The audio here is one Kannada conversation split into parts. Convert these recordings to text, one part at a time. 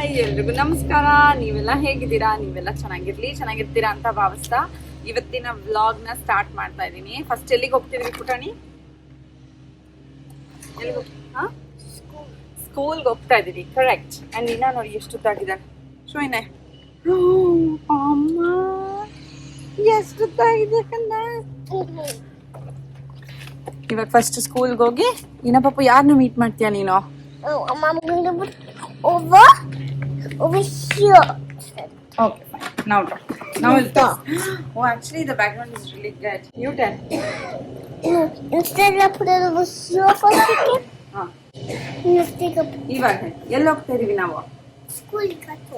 ಹಾಯ್ ಎಲ್ರಿಗೂ ನಮಸ್ಕಾರ. ನೀವೆಲ್ಲ ಹೇಗಿದ್ದೀರಾ? ನೀವೆಲ್ಲ ಚೆನ್ನಾಗಿರ್ತೀರಾ ಅಂತ ಭಾವಿಸ್ತಾ ಇವತ್ತಿನ ವ್ಲಾಗ್ ನ ಸ್ಟಾರ್ಟ್ ಮಾಡ್ತಾ ಇದೀನಿ. ಫಸ್ಟ್ ಎಲ್ಲಿಗೆ ಹೋಗ್ತಿದ್ವಿ ಪುಟಾಣಿ? ಸ್ಕೂಲ್ಗೆ ಹೋಗ್ತಾ ಇದೀವಿ, ಕರೆಕ್ಟ್. ಅಂಡ್ ಇನ್ನ ನೋಡಿ ಎಷ್ಟು ಉದ್ದಾಗಿದ್ದಾನೆ ಶೋಯ್ನೆ. ಅಮ್ಮ ಎಷ್ಟು ಉದ್ದಾಗಿದೆ ಕಂದ. ಇವಾಗ ಫಸ್ಟ್ ಸ್ಕೂಲ್ಗೆ ಹೋಗಿ ಇನ್ನ ಪಾಪು ಯಾರನ್ನು ಮೀಟ್ ಮಾಡ್ತೀಯ ನೀನು? Over here. Okay, fine. Now draw. Now we'll talk. Oh, actually, the background is really good. You tell. Instead of put it over here for a second. Let's take a ಇವಾಗ ಎಲ್ಲಿ ಹೋಗ್ತಾ ಇದೀವಿ ನಾವು? school cut.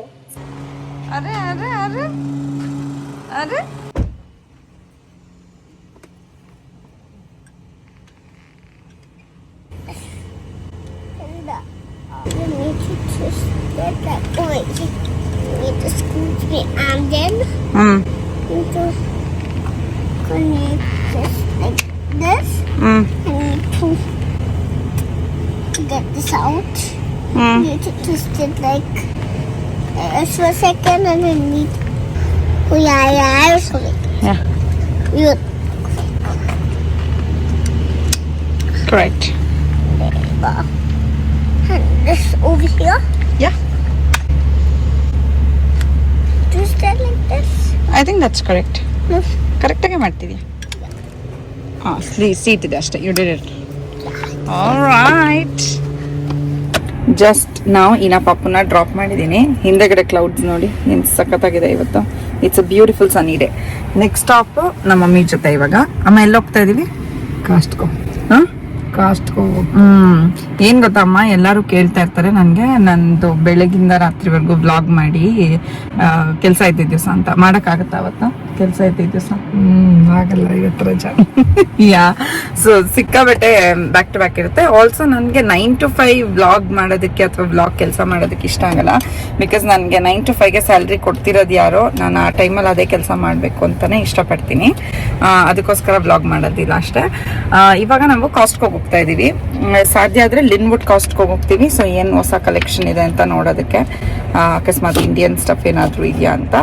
ಅರೆ ಅರೆ ಅರೆ ಅರೆ We need to just get that way. We need to scoot me and then we need to connect this like this. I need to get this out. We need to twist it like this for a second and then we need sorry. Yeah. You Correct. and this over here. Yeah. Twist it like this. I think that's correct. Yes. ಕರೆಕ್ಟಾಗಿ ಮಾಡ್ತಿದ್ಯಾ? ಹಾಂ, ಸೀಟ್ ಇದೆ ಅಷ್ಟೇ. You did it. All right. Just ನಾವು ಇನ್ನ ಪಾಪುನ ಡ್ರಾಪ್ ಮಾಡಿದ್ದೀನಿ. ಹಿಂದೆಗಡೆ ಕ್ಲೌಡ್ಸ್ ನೋಡಿ ಏನು ಸಖತ್ತಾಗಿದೆ ಇವತ್ತು. It's a beautiful Sunny day. Next stop ನಮ್ಮ ಮಮ್ಮಿ ಜೊತೆ ಇವಾಗ. ಅಮ್ಮ ಎಲ್ಲಿ ಹೋಗ್ತಾ ಇದೀವಿ? ಕಾಸ್ಟ್ಕೋ. ಏನ್ ಗೊತ್ತಮ್ಮ, ಎಲ್ಲರೂ ಕೇಳ್ತಾ ಇರ್ತಾರೆ ನನಗೆ ನಂದು ಬೆಳಗಿಂದ ರಾತ್ರಿವರೆಗೂ ವ್ಲಾಗ್ ಮಾಡಿ ಕೆಲಸ ಇದ್ದಿದ್ದ ದಿವಸ ಅಂತ. ಮಾಡಕ್ಕಾಗತ್ತಾ ಅವತ್ತ ಕೆಲಸ ಇದ್ದಿದ್ದ ದಿವಸ? ಆಗಲ್ಲ, ಇವತ್ತು ರಜಾ. ಯಾ, ಸೊ ಸಿಕ್ಕಾಬಟ್ಟೆ ಬ್ಯಾಕ್ ಟು ಬ್ಯಾಕ್ ಇರುತ್ತೆ. ಆಲ್ಸೋ ನನಗೆ 9 to 5 ವ್ಲಾಗ್ ಮಾಡೋದಕ್ಕೆ ಅಥವಾ ವ್ಲಾಗ್ ಕೆಲಸ ಮಾಡೋದಕ್ಕೆ ಇಷ್ಟ ಆಗಲ್ಲ. ಬಿಕಾಸ್ ನನಗೆ 9 to 5ಗೆ ಸ್ಯಾಲ್ರಿ ಕೊಡ್ತಿರೋದು ಯಾರೋ, ನಾನು ಆ ಟೈಮಲ್ಲಿ ಅದೇ ಕೆಲಸ ಮಾಡಬೇಕು ಅಂತಾನೆ ಇಷ್ಟಪಡ್ತೀನಿ. ಅದಕ್ಕೋಸ್ಕರ ವ್ಲಾಗ್ ಮಾಡೋದಿಲ್ಲ ಅಷ್ಟೇ. ಇವಾಗ ನಾವು ಕಾಸ್ಟ್ಕೋ ಹೋಗ್ತಾ ಇದೀವಿ. ಸಾಧ್ಯ ಆದ್ರೆ ಲಿನ್ವುಡ್ ಕಾಸ್ಟ್ಕೋ ಹೋಗ್ತೀವಿ. ಸೊ ಏನು ಹೊಸ ಕಲೆಕ್ಷನ್ ಇದೆ ಅಂತ ನೋಡೋದಕ್ಕೆ, ಅಕಸ್ಮಾತ್ ಇಂಡಿಯನ್ ಸ್ಟಫ್ ಏನಾದರೂ ಇದೆಯಾ ಅಂತ.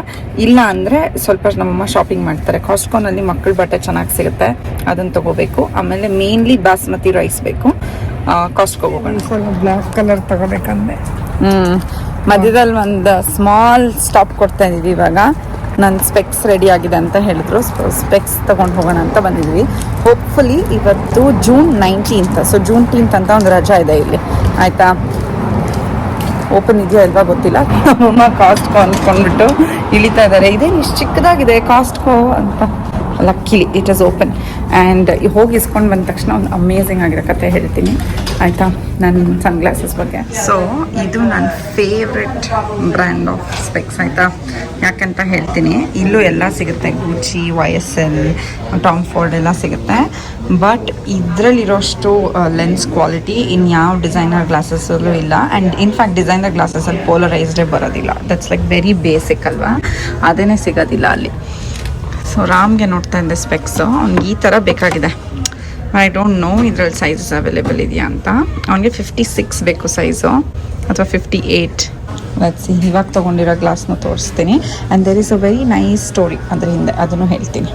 ಇಲ್ಲ ಅಂದ್ರೆ ಸ್ವಲ್ಪ ನಮ್ಮಮ್ಮ ಶಾಪಿಂಗ್ ಮಾಡ್ತಾರೆ. ಕಾಸ್ಟ್ಕೋನಲ್ಲಿ ಮಕ್ಕಳ ಬಟ್ಟೆ ಚೆನ್ನಾಗಿ ಸಿಗುತ್ತೆ, ಅದನ್ನ ತಗೋಬೇಕು. ಆಮೇಲೆ ಮೇನ್ಲಿ ಬಾಸ್ಮತಿ ರೈಸ್ ಬೇಕು. ಕಾಸ್ಟ್ಕೋ ಹೋಗೋಣ. ಬ್ಲ್ಯಾಕ್ ಕಲರ್ ತಗೋಬೇಕಂದ್ರೆ ಮಧ್ಯದಲ್ಲಿ ಒಂದು ಸ್ಮಾಲ್ ಸ್ಟಾಪ್ ಕೊಡ್ತಾ ಇದೀವಿ. ಇವಾಗ ನನ್ನ ಸ್ಪೆಕ್ಸ್ ರೆಡಿ ಆಗಿದೆ ಅಂತ ಹೇಳಿದ್ರು. ಸ್ಪೆಕ್ಸ್ ತಗೊಂಡು ಹೋಗೋಣ ಅಂತ ಬಂದಿದ್ವಿ. ಹೋಪ್ಫುಲಿ ಇವತ್ತು June 19th. So June 10th ಅಂತ ಒಂದು ರಜಾ ಇದೆ ಇಲ್ಲಿ, ಆಯ್ತಾ? ಓಪನ್ ಇದೆಯಾ ಇಲ್ವಾ ಗೊತ್ತಿಲ್ಲ. ನಮ್ಮಮ್ಮ ಕಾಸ್ಟ್ಕೋ ಅಂದ್ಕೊಂಡ್ಬಿಟ್ಟು ಇಳಿತಾ ಇದ್ದಾರೆ. ಇದೇನು ಇಷ್ಟು ಚಿಕ್ಕದಾಗಿದೆ ಕಾಸ್ಟ್ಕೋ ಅಂತ. ಲಕ್ಕಿಲಿ ಇಟ್ ಇಸ್ ಓಪನ್. ಆ್ಯಂಡ್ ಹೋಗಿ ಇಸ್ಕೊಂಡು ಬಂದ ತಕ್ಷಣ ಒಂದು ಅಮೇಝಿಂಗ್ ಆಗಿರೋ ಕತೆ ಹೇಳ್ತೀನಿ, ಆಯಿತಾ, ನನ್ನ ಸನ್ ಗ್ಲಾಸಸ್ ಬಗ್ಗೆ. ಸೊ ಇದು ನನ್ನ ಫೇವ್ರೆಟ್ ಬ್ರ್ಯಾಂಡ್ ಆಫ್ ಸ್ಪೆಕ್ಸ್, ಆಯಿತಾ. ಯಾಕಂತ ಹೇಳ್ತೀನಿ, ಇಲ್ಲೂ ಎಲ್ಲ ಸಿಗುತ್ತೆ. ಗೂಚಿ, YSL, ಟಾಮ್ ಫೋರ್ಡ್ ಎಲ್ಲ ಸಿಗುತ್ತೆ. ಬಟ್ ಇದರಲ್ಲಿರೋಷ್ಟು ಲೆನ್ಸ್ ಕ್ವಾಲಿಟಿ ಇನ್ಯಾವ ಡಿಸೈನರ್ ಗ್ಲಾಸಸ್ಸಲ್ಲೂ ಇಲ್ಲ. ಆ್ಯಂಡ್ ಇನ್ಫ್ಯಾಕ್ಟ್ ಡಿಸೈನರ್ ಗ್ಲಾಸಸ್ಸಲ್ಲಿ ಪೋಲರೈಸ್ಡೇ ಬರೋದಿಲ್ಲ. ದಟ್ಸ್ ಲೈಕ್ ವೆರಿ ಬೇಸಿಕ್ ಅಲ್ವಾ, ಅದೇನೇ ಸಿಗೋದಿಲ್ಲ ಅಲ್ಲಿ. ಸೊ ರಾಮ್ಗೆ ನೋಡ್ತಾ ಇದ್ದೆ ಸ್ಪೆಕ್ಸು. ಅವ್ನಿಗೆ ಈ ಥರ ಬೇಕಾಗಿದೆ. ಐ ಡೋಂಟ್ ನೋ ಇದರಲ್ಲಿ ಸೈಜಸ್ ಅವೈಲೇಬಲ್ ಇದೆಯಾ ಅಂತ. ಅವನಿಗೆ 56 ಬೇಕು ಸೈಜು, ಅಥವಾ 58. ಸಿ ಇವಾಗ ತೊಗೊಂಡಿರೋ ಗ್ಲಾಸ್ನ ತೋರಿಸ್ತೀನಿ. And there is a very nice story ಅದ್ರ ಹಿಂದೆ, ಅದನ್ನು ಹೇಳ್ತೀನಿ.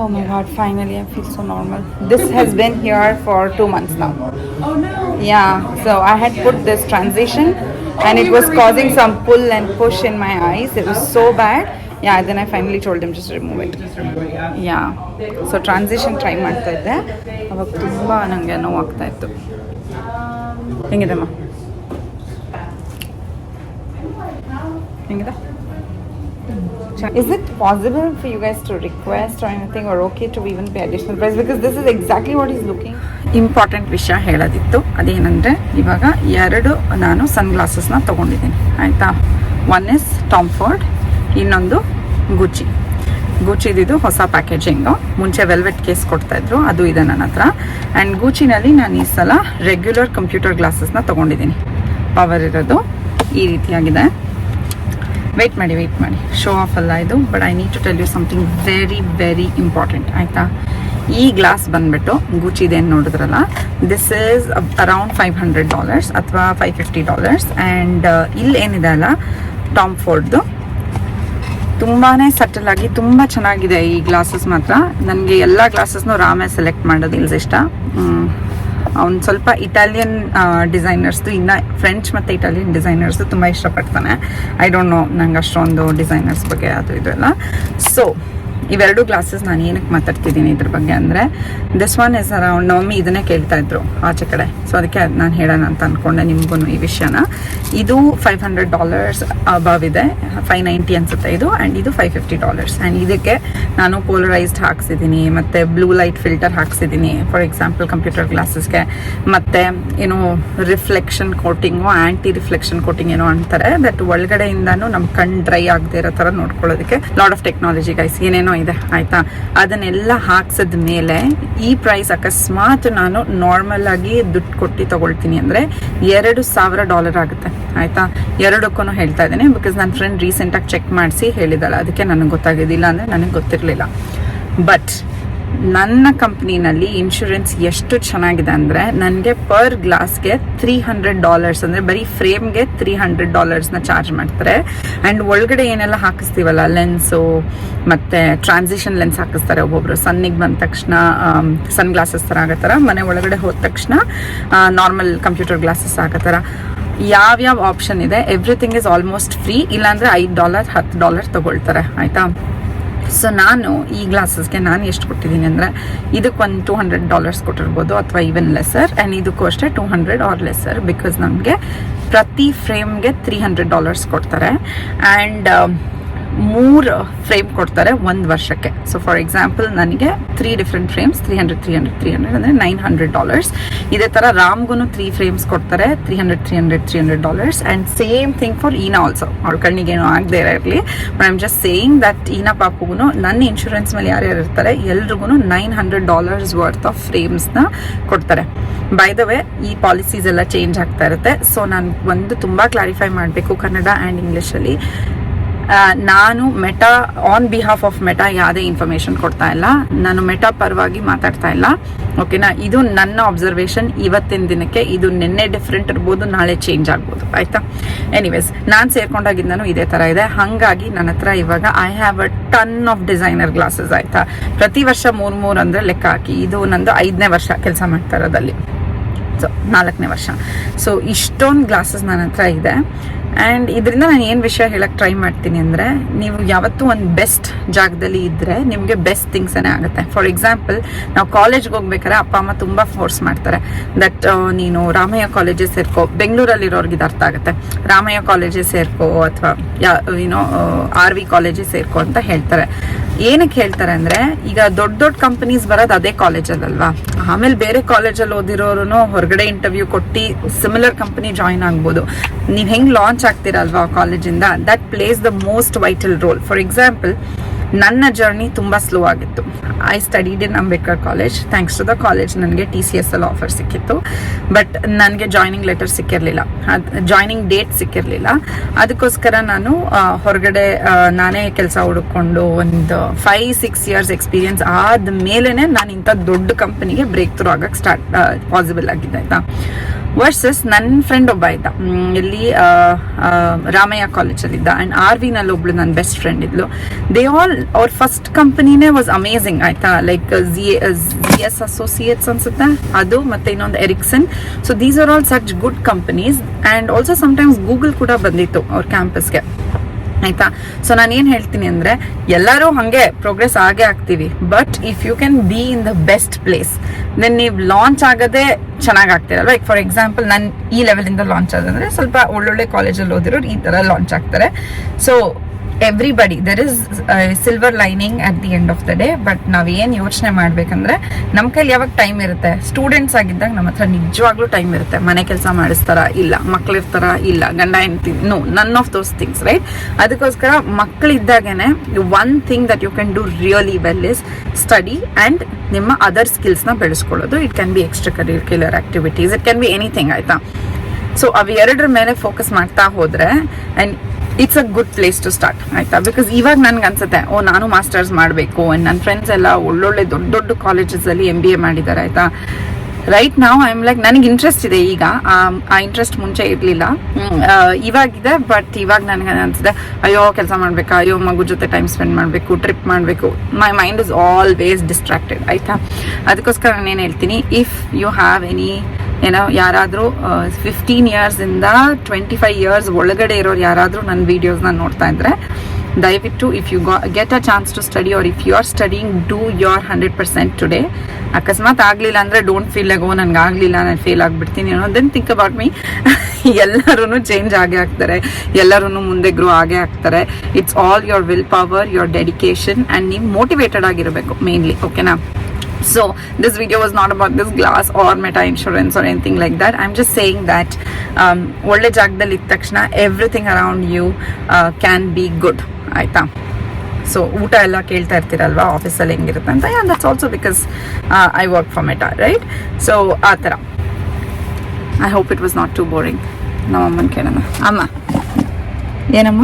Oh my god, finally I feel so normal. This has been here for 2 months now. Oh no. Yeah, so I had put this transition and it was causing some pull and push in my eyes. It was so bad. Yeah, then I finally told him just remove it. Yeah. So transition try ಮಾಡ್ತಾ ಇದ್ದೆ. ಅವಾಗ ತುಂಬ ನನಗೆ ನೋವಾಗ್ತಾ ಇತ್ತು. ಹೆಂಗಿದೆಮ್ಮ? ಹೆಂಗಿದೆ? Is it possible for you guys to request or anything, or okay to even pay additional price, because this is exactly what he's looking. Important ವಿಷಯ ಹೇಳೋದಿತ್ತು. ಅದೇನಂದರೆ ಇವಾಗ 2 ನಾನು ಸನ್ ಗ್ಲಾಸಸ್ನ ತೊಗೊಂಡಿದ್ದೀನಿ, ಆಯಿತಾ. ಒನ್ ಇಸ್ ಟಾಮ್ ಫೋರ್ಡ್, ಇನ್ನೊಂದು ಗೂಚಿದಿದ್ದು ಹೊಸ ಪ್ಯಾಕೇಜಿಂಗು. ಮುಂಚೆ ವೆಲ್ವೆಟ್ ಕೇಸ್ ಕೊಡ್ತಾಯಿದ್ರು, ಅದು ಇದೆ ನನ್ನ ಹತ್ರ. ಆ್ಯಂಡ್ ಗೂಚಿನಲ್ಲಿ ನಾನು ಈ ಸಲ ರೆಗ್ಯುಲರ್ ಕಂಪ್ಯೂಟರ್ ಗ್ಲಾಸಸ್ನ ತೊಗೊಂಡಿದ್ದೀನಿ. ಪವರ್ ಇರೋದು ಈ ರೀತಿಯಾಗಿದೆ. ವೆಯ್ಟ್ ಮಾಡಿ, ಶೋ ಆಫ್ ಅಲ್ಲ ಇದು. But I need to tell you something very very important, ಆಯಿತಾ. ಈ ಗ್ಲಾಸ್ ಬಂದ್ಬಿಟ್ಟು ಗುಚಿದೇನು ನೋಡಿದ್ರಲ್ಲ, ದಿಸ್ ಈಸ್ ಅರೌಂಡ್ $500 ಅಥವಾ $550. ಆ್ಯಂಡ್ ಇಲ್ಲಿ ಏನಿದೆ ಅಲ್ಲ ಟಾಮ್ ಫೋರ್ಡ್ದು, ತುಂಬಾ ಸಟಲ್ ಆಗಿ ತುಂಬ ಚೆನ್ನಾಗಿದೆ ಈ ಗ್ಲಾಸಸ್ ಮಾತ್ರ. ನನಗೆ ಎಲ್ಲ ಗ್ಲಾಸಸ್ನು ರಾಮೇ ಸೆಲೆಕ್ಟ್ ಮಾಡೋದು ಇಷ್ಟ. ಅವ್ನು ಸ್ವಲ್ಪ ಇಟಾಲಿಯನ್ ಡಿಸೈನರ್ಸ್ದು, ಇನ್ನು ಫ್ರೆಂಚ್ ಮತ್ತು ಇಟಾಲಿಯನ್ ಡಿಸೈನರ್ಸ್ದು ತುಂಬ ಇಷ್ಟಪಡ್ತಾನೆ. ಐ ಡೋಂಟ್ ನೋ ನಂಗೆ ಅಷ್ಟೊಂದು ಡಿಸೈನರ್ಸ್ ಬಗ್ಗೆ ಅದು ಇದು ಎಲ್ಲ. ಸೊ ಇವೆರಡು ಗ್ಲಾಸಸ್ ನಾನು ಏನಕ್ಕೆ ಮಾತಾಡ್ತಿದ್ದೀನಿ ಇದ್ರ ಬಗ್ಗೆ ಅಂದರೆ, ದಿಸ್ ಒನ್ ಇಸ್ ಅರೌಂಡ್, ನಮ್ಮಿ ಇದನ್ನೇ ಕೇಳ್ತಾ ಇದ್ರು ಆಚೆ ಕಡೆ, ಸೊ ಅದಕ್ಕೆ ನಾನು ಹೇಳೋಣ ಅಂತ ಅಂದ್ಕೊಂಡೆ ನಿಮಗೂ ಈ ವಿಷಯನ. ಇದು $500 ಅಬವ್ ಇದೆ, $590 ಅನ್ಸುತ್ತೆ ಇದು, ಆ್ಯಂಡ್ ಇದು $550. ಆ್ಯಂಡ್ ಇದಕ್ಕೆ ನಾನು ಪೋಲರೈಸ್ಡ್ ಹಾಕ್ಸಿದ್ದೀನಿ, ಮತ್ತು ಬ್ಲೂ ಲೈಟ್ ಫಿಲ್ಟರ್ ಹಾಕ್ಸಿದ್ದೀನಿ. ಫಾರ್ ಎಕ್ಸಾಂಪಲ್ ಕಂಪ್ಯೂಟರ್ ಗ್ಲಾಸಸ್ಗೆ, ಮತ್ತು ಏನೋ reflection coating, anti reflection coating ಏನೋ ಅಂತಾರೆ, ದಟ್ ಒಳಗಡೆಯಿಂದನೂ ನಮ್ಮ ಕಣ್ಣು ಡ್ರೈ ಆಗದೆ ಇರೋ ಥರ ನೋಡ್ಕೊಳ್ಳೋದಕ್ಕೆ ಲಾಟ್ ಆಫ್ ಟೆಕ್ನಾಲಜಿ ಗೈಸ್ ಏನೇನೋ ಇದೆ ಆಯ್ತಾ. ಅದನ್ನೆಲ್ಲ ಹಾಕ್ಸಿದ ಮೇಲೆ ಈ ಪ್ರೈಸ್ ಅಕಸ್ಮಾತ್ ನಾನು ನಾರ್ಮಲ್ ಆಗಿ ದುಡ್ಡು ಕೊಟ್ಟು ತಗೊಳ್ತೀನಿ ಅಂದರೆ $2,000 ಆಗುತ್ತೆ ಆಯ್ತಾ. ಎರಡಕ್ಕೂ ಹೇಳ್ತಾ ಇದ್ದೀನಿ, ಬಿಕಾಸ್ ನನ್ನ ಫ್ರೆಂಡ್ ರೀಸೆಂಟಾಗಿ ಚೆಕ್ ಮಾಡಿಸಿ ಹೇಳಿದಲ್ಲ, ಅದಕ್ಕೆ ನನಗೆ ಗೊತ್ತಾಗೋದಿಲ್ಲ ಅಂದರೆ ನನಗೆ ಗೊತ್ತಿರಲಿಲ್ಲ. ಬಟ್ ನನ್ನ ಕಂಪ್ನಿನಲ್ಲಿ ಇನ್ಶೂರೆನ್ಸ್ ಎಷ್ಟು ಚೆನ್ನಾಗಿದೆ ಅಂದರೆ, ನನಗೆ ಪರ್ ಗ್ಲಾಸ್ಗೆ $300 ಅಂದರೆ ಬರೀ ಫ್ರೇಮ್ಗೆ $300 ಚಾರ್ಜ್ ಮಾಡ್ತಾರೆ. ಆ್ಯಂಡ್ ಒಳಗಡೆ ಏನೆಲ್ಲ ಹಾಕಿಸ್ತೀವಲ್ಲ, ಲೆನ್ಸು ಮತ್ತು ಟ್ರಾನ್ಸಿಷನ್ ಲೆನ್ಸ್ ಹಾಕಿಸ್ತಾರೆ ಒಬ್ಬೊಬ್ರು. ಸನ್ನಿಗೆ ಬಂದ ತಕ್ಷಣ ಸನ್ ಗ್ಲಾಸಸ್ ಥರ ಆಗೋ ಥರ, ಮನೆ ಒಳಗಡೆ ಹೋದ ತಕ್ಷಣ ನಾರ್ಮಲ್ ಕಂಪ್ಯೂಟರ್ ಗ್ಲಾಸಸ್ ಆಗೋ ಥರ ಯಾವ್ಯಾವ ಆಪ್ಷನ್ ಇದೆ, ಎವ್ರಿಥಿಂಗ್ ಇಸ್ ಆಲ್ಮೋಸ್ಟ್ ಫ್ರೀ. ಇಲ್ಲಾಂದರೆ $5 $10 ತೊಗೊಳ್ತಾರೆ ಆಯಿತಾ. ಸೊ ನಾನು ಈ ಗ್ಲಾಸಸ್ಗೆ ನಾನು ಎಷ್ಟು ಕೊಟ್ಟಿದ್ದೀನಿ ಅಂದರೆ, ಇದಕ್ಕೆ ಒಂದು $200 ಕೊಟ್ಟಿರ್ಬೋದು ಅಥವಾ ಈವನ್ ಲೆಸರ್. ಆ್ಯಂಡ್ ಇದಕ್ಕೂ ಅಷ್ಟೇ $200 ಆರ್ ಲೆಸರ್, ಬಿಕಾಸ್ ನಮಗೆ ಪ್ರತಿ ಫ್ರೇಮ್ಗೆ $300 ಕೊಡ್ತಾರೆ. ಆ್ಯಂಡ್ 3 ಫ್ರೇಮ್ ಕೊಡ್ತಾರೆ 1 ವರ್ಷಕ್ಕೆ. ಸೊ ಫಾರ್ ಎಕ್ಸಾಂಪಲ್ ನನಗೆ 3 ಡಿಫ್ರೆಂಟ್ ಫ್ರೇಮ್ಸ್, $300 ಅಂದರೆ $900. ಇದೇ ಥರ ರಾಮ್ಗೂ 3 ಫ್ರೇಮ್ಸ್ ಕೊಡ್ತಾರೆ, $300 and same thing for Eena also. ಅವ್ಳ ಕಣ್ಣಿಗೇನೋ ಆಗದೆ ಇರಲಿ, but I am just saying that Eena ಪಾಪುಗೂ ನನ್ನ ಇನ್ಶೂರೆನ್ಸ್ ಮೇಲೆ ಯಾರ್ಯಾರು ಇರ್ತಾರೆ ಎಲ್ರಿಗೂ $900 ವರ್ತ್ ಆಫ್ ಫ್ರೇಮ್ಸ್ನ ಕೊಡ್ತಾರೆ. ಬೈ ದ ವೇ ಈ ಪಾಲಿಸೀಸ್ ಎಲ್ಲ ಚೇಂಜ್ ಆಗ್ತಾ ಇರುತ್ತೆ. ಸೊ ನಾನು ಒಂದು ತುಂಬ ಕ್ಲಾರಿಫೈ ಮಾಡಬೇಕು ಕನ್ನಡ ಆ್ಯಂಡ್ ಇಂಗ್ಲೀಷಲ್ಲಿ. ನಾನು meta on behalf of meta ಯಾವುದೇ ಇನ್ಫಾರ್ಮೇಷನ್ ಕೊಡ್ತಾ ಇಲ್ಲ, ನಾನು ಮೆಟಾ ಪರವಾಗಿ ಮಾತಾಡ್ತಾ ಇಲ್ಲ, ಓಕೆನಾ. ಇದು ನನ್ನ ಅಬ್ಸರ್ವೇಷನ್ ಇವತ್ತಿನ ದಿನಕ್ಕೆ. ಇದು ನಿನ್ನೆ ಡಿಫ್ರೆಂಟ್ ಇರ್ಬೋದು, ನಾಳೆ ಚೇಂಜ್ ಆಗ್ಬೋದು ಆಯಿತಾ. ಎನಿವೇಸ್ ನಾನು ಸೇರ್ಕೊಂಡಾಗಿದ್ದಾನು ಇದೇ ಥರ ಇದೆ. ಹಾಗಾಗಿ ನನ್ನ ಹತ್ರ ಇವಾಗ I have a ton of designer glasses ಆಯಿತಾ. ಪ್ರತಿ ವರ್ಷ 3 ಅಂದರೆ ಲೆಕ್ಕ ಹಾಕಿ, ಇದು ನಂದು 5ನೇ ವರ್ಷ ಕೆಲಸ ಮಾಡ್ತಾ ಇರೋದಲ್ಲಿ, ಸೊ 4ನೇ ವರ್ಷ. ಸೊ ಇಷ್ಟೊಂದು ಗ್ಲಾಸಸ್ ನನ್ನ ಹತ್ರ ಇದೆ. ಆ್ಯಂಡ್ ಇದರಿಂದ ನಾನು ಏನು ವಿಷಯ ಹೇಳಕ್ಕೆ ಟ್ರೈ ಮಾಡ್ತೀನಿ ಅಂದರೆ, ನೀವು ಯಾವತ್ತೂ ಒಂದು ಬೆಸ್ಟ್ ಜಾಗದಲ್ಲಿ ಇದ್ದರೆ ನಿಮಗೆ ಬೆಸ್ಟ್ ಥಿಂಗ್ಸೇ ಆಗುತ್ತೆ. ಫಾರ್ ಎಕ್ಸಾಂಪಲ್, ನಾವು ಕಾಲೇಜ್ಗೆ ಹೋಗ್ಬೇಕಾದ್ರೆ ಅಪ್ಪ ಅಮ್ಮ ತುಂಬ ಫೋರ್ಸ್ ಮಾಡ್ತಾರೆ ದಟ್ ನೀನು ರಾಮಯ್ಯ ಕಾಲೇಜೇ ಸೇರ್ಕೋ. ಬೆಂಗಳೂರಲ್ಲಿರೋರ್ಗೆ ಇದು ಅರ್ಥ ಆಗುತ್ತೆ, ರಾಮಯ್ಯ ಕಾಲೇಜೇ ಸೇರ್ಕೋ ಅಥವಾ RV ಕಾಲೇಜೇ ಸೇರ್ಕೋ ಅಂತ ಹೇಳ್ತಾರೆ. ಏನಕ್ಕೆ ಹೇಳ್ತಾರೆ ಅಂದರೆ, ಈಗ ದೊಡ್ಡ ದೊಡ್ಡ ಕಂಪನೀಸ್ ಬರೋದು ಅದೇ ಕಾಲೇಜಲ್ಲಲ್ವಾ. ಆಮೇಲೆ ಬೇರೆ ಕಾಲೇಜಲ್ಲಿ ಓದಿರೋರು ಹೊರಗಡೆ ಇಂಟರ್ವ್ಯೂ ಕೊಟ್ಟು ಸಿಮಿಲರ್ ಕಂಪನಿ ಜಾಯಿನ್ ಆಗ್ಬೋದು. ನೀವು ಹೆಂಗೆ ಲಾಂಚ್ ಆಗ್ತೀರಲ್ವಾ ಕಾಲೇಜಿಂದ, that place the most vital role. For example, ನನ್ನ ಜರ್ನಿ ತುಂಬ ಸ್ಲೋ ಆಗಿತ್ತು. I studied in Ambedkar college. Thanks to the college ನನಗೆ TCS ಅಲ್ಲಿ ಆಫರ್ ಸಿಕ್ಕಿತ್ತು, ಬಟ್ ನನಗೆ ಜಾಯ್ನಿಂಗ್ ಲೆಟರ್ ಸಿಕ್ಕಿರಲಿಲ್ಲ, ಜಾಯ್ನಿಂಗ್ ಡೇಟ್ ಸಿಕ್ಕಿರಲಿಲ್ಲ. ಅದಕ್ಕೋಸ್ಕರ ನಾನು ಹೊರಗಡೆ ನಾನೇ ಕೆಲಸ ಹುಡುಕೊಂಡು ಒಂದು 5-6 ಇಯರ್ಸ್ ಎಕ್ಸ್ಪೀರಿಯನ್ಸ್ ಆದಮೇಲೆ ನಾನು ಇಂಥ ದೊಡ್ಡ ಕಂಪನಿಗೆ ಬ್ರೇಕ್ ಥ್ರೂ ಆಗಕ್ಕೆ ಪಾಸಿಬಲ್ ಆಗಿದೆ ಆಯಿತಾ. ವರ್ಸಸ್ ನನ್ನ ಫ್ರೆಂಡ್ ಒಬ್ಬ ಇದ್ದ, ಇಲ್ಲಿ ರಾಮಯ್ಯ ಕಾಲೇಜಲ್ಲಿದ್ದ. ಆ್ಯಂಡ್ RVನಲ್ಲಿ ಒಬ್ಳು ನನ್ನ ಬೆಸ್ಟ್ ಫ್ರೆಂಡ್ ಇದ್ಲು. ದೇ ಆಲ್ ಅವ್ರ ಫಸ್ಟ್ ಕಂಪನಿನೇ ವಾಸ್ ಅಮೇಝಿಂಗ್ ಆಯ್ತಾ. ಲೈಕ್ ZS ಅಸೋಸಿಯೇಟ್ಸ್ ಅನ್ಸುತ್ತೆ ಅದು, ಮತ್ತೆ ಇನ್ನೊಂದು Ericsson. So these are all such good companies. And also sometimes Google ಕೂಡ ಬಂದಿತ್ತು ಅವ್ರ ಕ್ಯಾಂಪಸ್ಗೆ ಆಯ್ತಾ. ಸೊ ನಾನು ಏನು ಹೇಳ್ತೀನಿ ಅಂದರೆ, ಎಲ್ಲರೂ ಹಾಗೆ ಪ್ರೋಗ್ರೆಸ್ ಆಗೇ ಆಗ್ತೀವಿ, but if you can be in the best place then ನೀವು ಲಾಂಚ್ ಆಗೋದೇ ಚೆನ್ನಾಗಿ ಆಗ್ತೀರಲ್ವ. ಲೈಕ್ ಫಾರ್ ಎಕ್ಸಾಂಪಲ್, ನಾನು ಈ ಲೆವೆಲಿಂದ ಲಾಂಚ್ ಆದಂದರೆ ಸ್ವಲ್ಪ ಒಳ್ಳೊಳ್ಳೆ ಕಾಲೇಜಲ್ಲಿ ಓದಿರೋರು ಈ ಥರ ಲಾಂಚ್ ಆಗ್ತಾರೆ. So everybody there is silver lining at the end of the day. But ನಾವೇನು ಯೋಚನೆ ಮಾಡ್ಬೇಕಂದ್ರೆ, ನಮ್ಮ ಕೈಲಿ ಯಾವಾಗ ಟೈಮ್ ಇರುತ್ತೆ, ಸ್ಟೂಡೆಂಟ್ಸ್ ಆಗಿದ್ದಾಗ ನಮ್ಮ ಹತ್ರ ನಿಜವಾಗ್ಲೂ ಟೈಮ್ ಇರುತ್ತೆ. ಮನೆ ಕೆಲಸ ಮಾಡಿಸ್ತಾರ ಇಲ್ಲ, ಮಕ್ಳಿರ್ತಾರ ಇಲ್ಲ, ಗಂಡ ಹೆಂಡತಿ no, none of those things right. ಅದಕ್ಕೋಸ್ಕರ ಮಕ್ಕಳಿದ್ದಾಗೇನೆ one thing that you can do really well is study and ನಿಮ್ಮ ಅದರ್ ಸ್ಕಿಲ್ಸ್ನ ಬೆಳೆಸ್ಕೊಳ್ಳೋದು. It can be extracurricular activities, it can be anything ಆಯ್ತಾ. ಸೊ ಅವು ಎರಡರ ಮೇಲೆ ಫೋಕಸ್ ಮಾಡ್ತಾ ಹೋದರೆ, and it's a good place to start ಆಯ್ತಾ. ಬಿಕಾಸ್ ಇವಾಗ ನನ್ಗೆ ಅನ್ಸುತ್ತೆ ನಾನು ಮಾಸ್ಟರ್ಸ್ ಮಾಡಬೇಕು. ನನ್ನ ಫ್ರೆಂಡ್ಸ್ ಎಲ್ಲ ಒಳ್ಳೊಳ್ಳೆ ದೊಡ್ಡ ದೊಡ್ಡ ಕಾಲೇಜಸಲ್ಲಿ MBA ಮಾಡಿದ್ದಾರೆ ಆಯ್ತಾ. ರೈಟ್ ನಾವು ಐ ಆಮ್ ಲೈಕ್ ನನಗೆ ಇಂಟ್ರೆಸ್ಟ್ ಇದೆ ಈಗ, ಆ ಇಂಟ್ರೆಸ್ಟ್ ಮುಂಚೆ ಇರಲಿಲ್ಲ, ಇವಾಗಿದೆ. ಬಟ್ ಇವಾಗ ನನಗೆ ಅನಿಸಿದೆ ಅಯ್ಯೋ ಕೆಲಸ ಮಾಡಬೇಕಾ, ಅಯ್ಯೋ ಮಗು ಜೊತೆ ಟೈಮ್ ಸ್ಪೆಂಡ್ ಮಾಡಬೇಕು, ಟ್ರಿಪ್ ಮಾಡಬೇಕು. My mind is always distracted ಆಯಿತಾ. ಅದಕ್ಕೋಸ್ಕರ ನಾನೇನು ಹೇಳ್ತೀನಿ, ಇಫ್ ಯು ಹ್ಯಾವ್ ಎನಿ ಯಾರಾದರೂ 15 yearsಯಿಂದ 25 years ಒಳಗಡೆ ಇರೋರು ಯಾರಾದರೂ ನನ್ನ ವೀಡಿಯೋಸ್ನ ನೋಡ್ತಾ ಇದ್ರೆ ದಯವಿಟ್ಟು if you get a chance to study or if you are studying do your 100% today. ಅಕಸ್ಮಾತ್ ಆಗಲಿಲ್ಲ ಅಂದರೆ ಡೋಂಟ್ ಫೀಲ್ ಲೈಕ್ ನನಗೆ ಆಗಲಿಲ್ಲ, ನಾನು ಫೇಲ್ ಆಗಿಬಿಡ್ತೀನಿ ಅನ್ನೋ. ದೆನ್ ಥಿಂಕ್ ಅಬೌಟ್ ಮೀ, ಎಲ್ಲರೂ ಚೇಂಜ್ ಆಗೇ ಆಗ್ತಾರೆ, ಎಲ್ಲರೂ ಮುಂದೆ ಗ್ರೋ ಆಗೇ ಆಗ್ತಾರೆ. It's all your will power, your dedication and ನೀವು ಮೋಟಿವೇಟೆಡ್ ಆಗಿರಬೇಕು ಮೇನ್ಲಿ. ಓಕೆನಾ. So this video was not about this glass or Meta insurance or anything like that. I'm just saying that ಒಳ್ಳೆ ಜಾಗದಲ್ಲಿ ಇದ್ದ ತಕ್ಷಣ everything around you can be good ಆಯ್ತಾ. ಸೊ ಊಟ ಎಲ್ಲ ಕೇಳ್ತಾ ಇರ್ತೀರಲ್ವಾ ಆಫೀಸಲ್ಲಿ ಹೆಂಗಿರುತ್ತೆ ಅಂತ. that's also because I work for Meta, right? So ಆ ಥರ. I hope it was not too boring. ನಮ್ಮಮ್ಮನ ಕೇಳೋಣ. ಅಮ್ಮ ಏನಮ್ಮ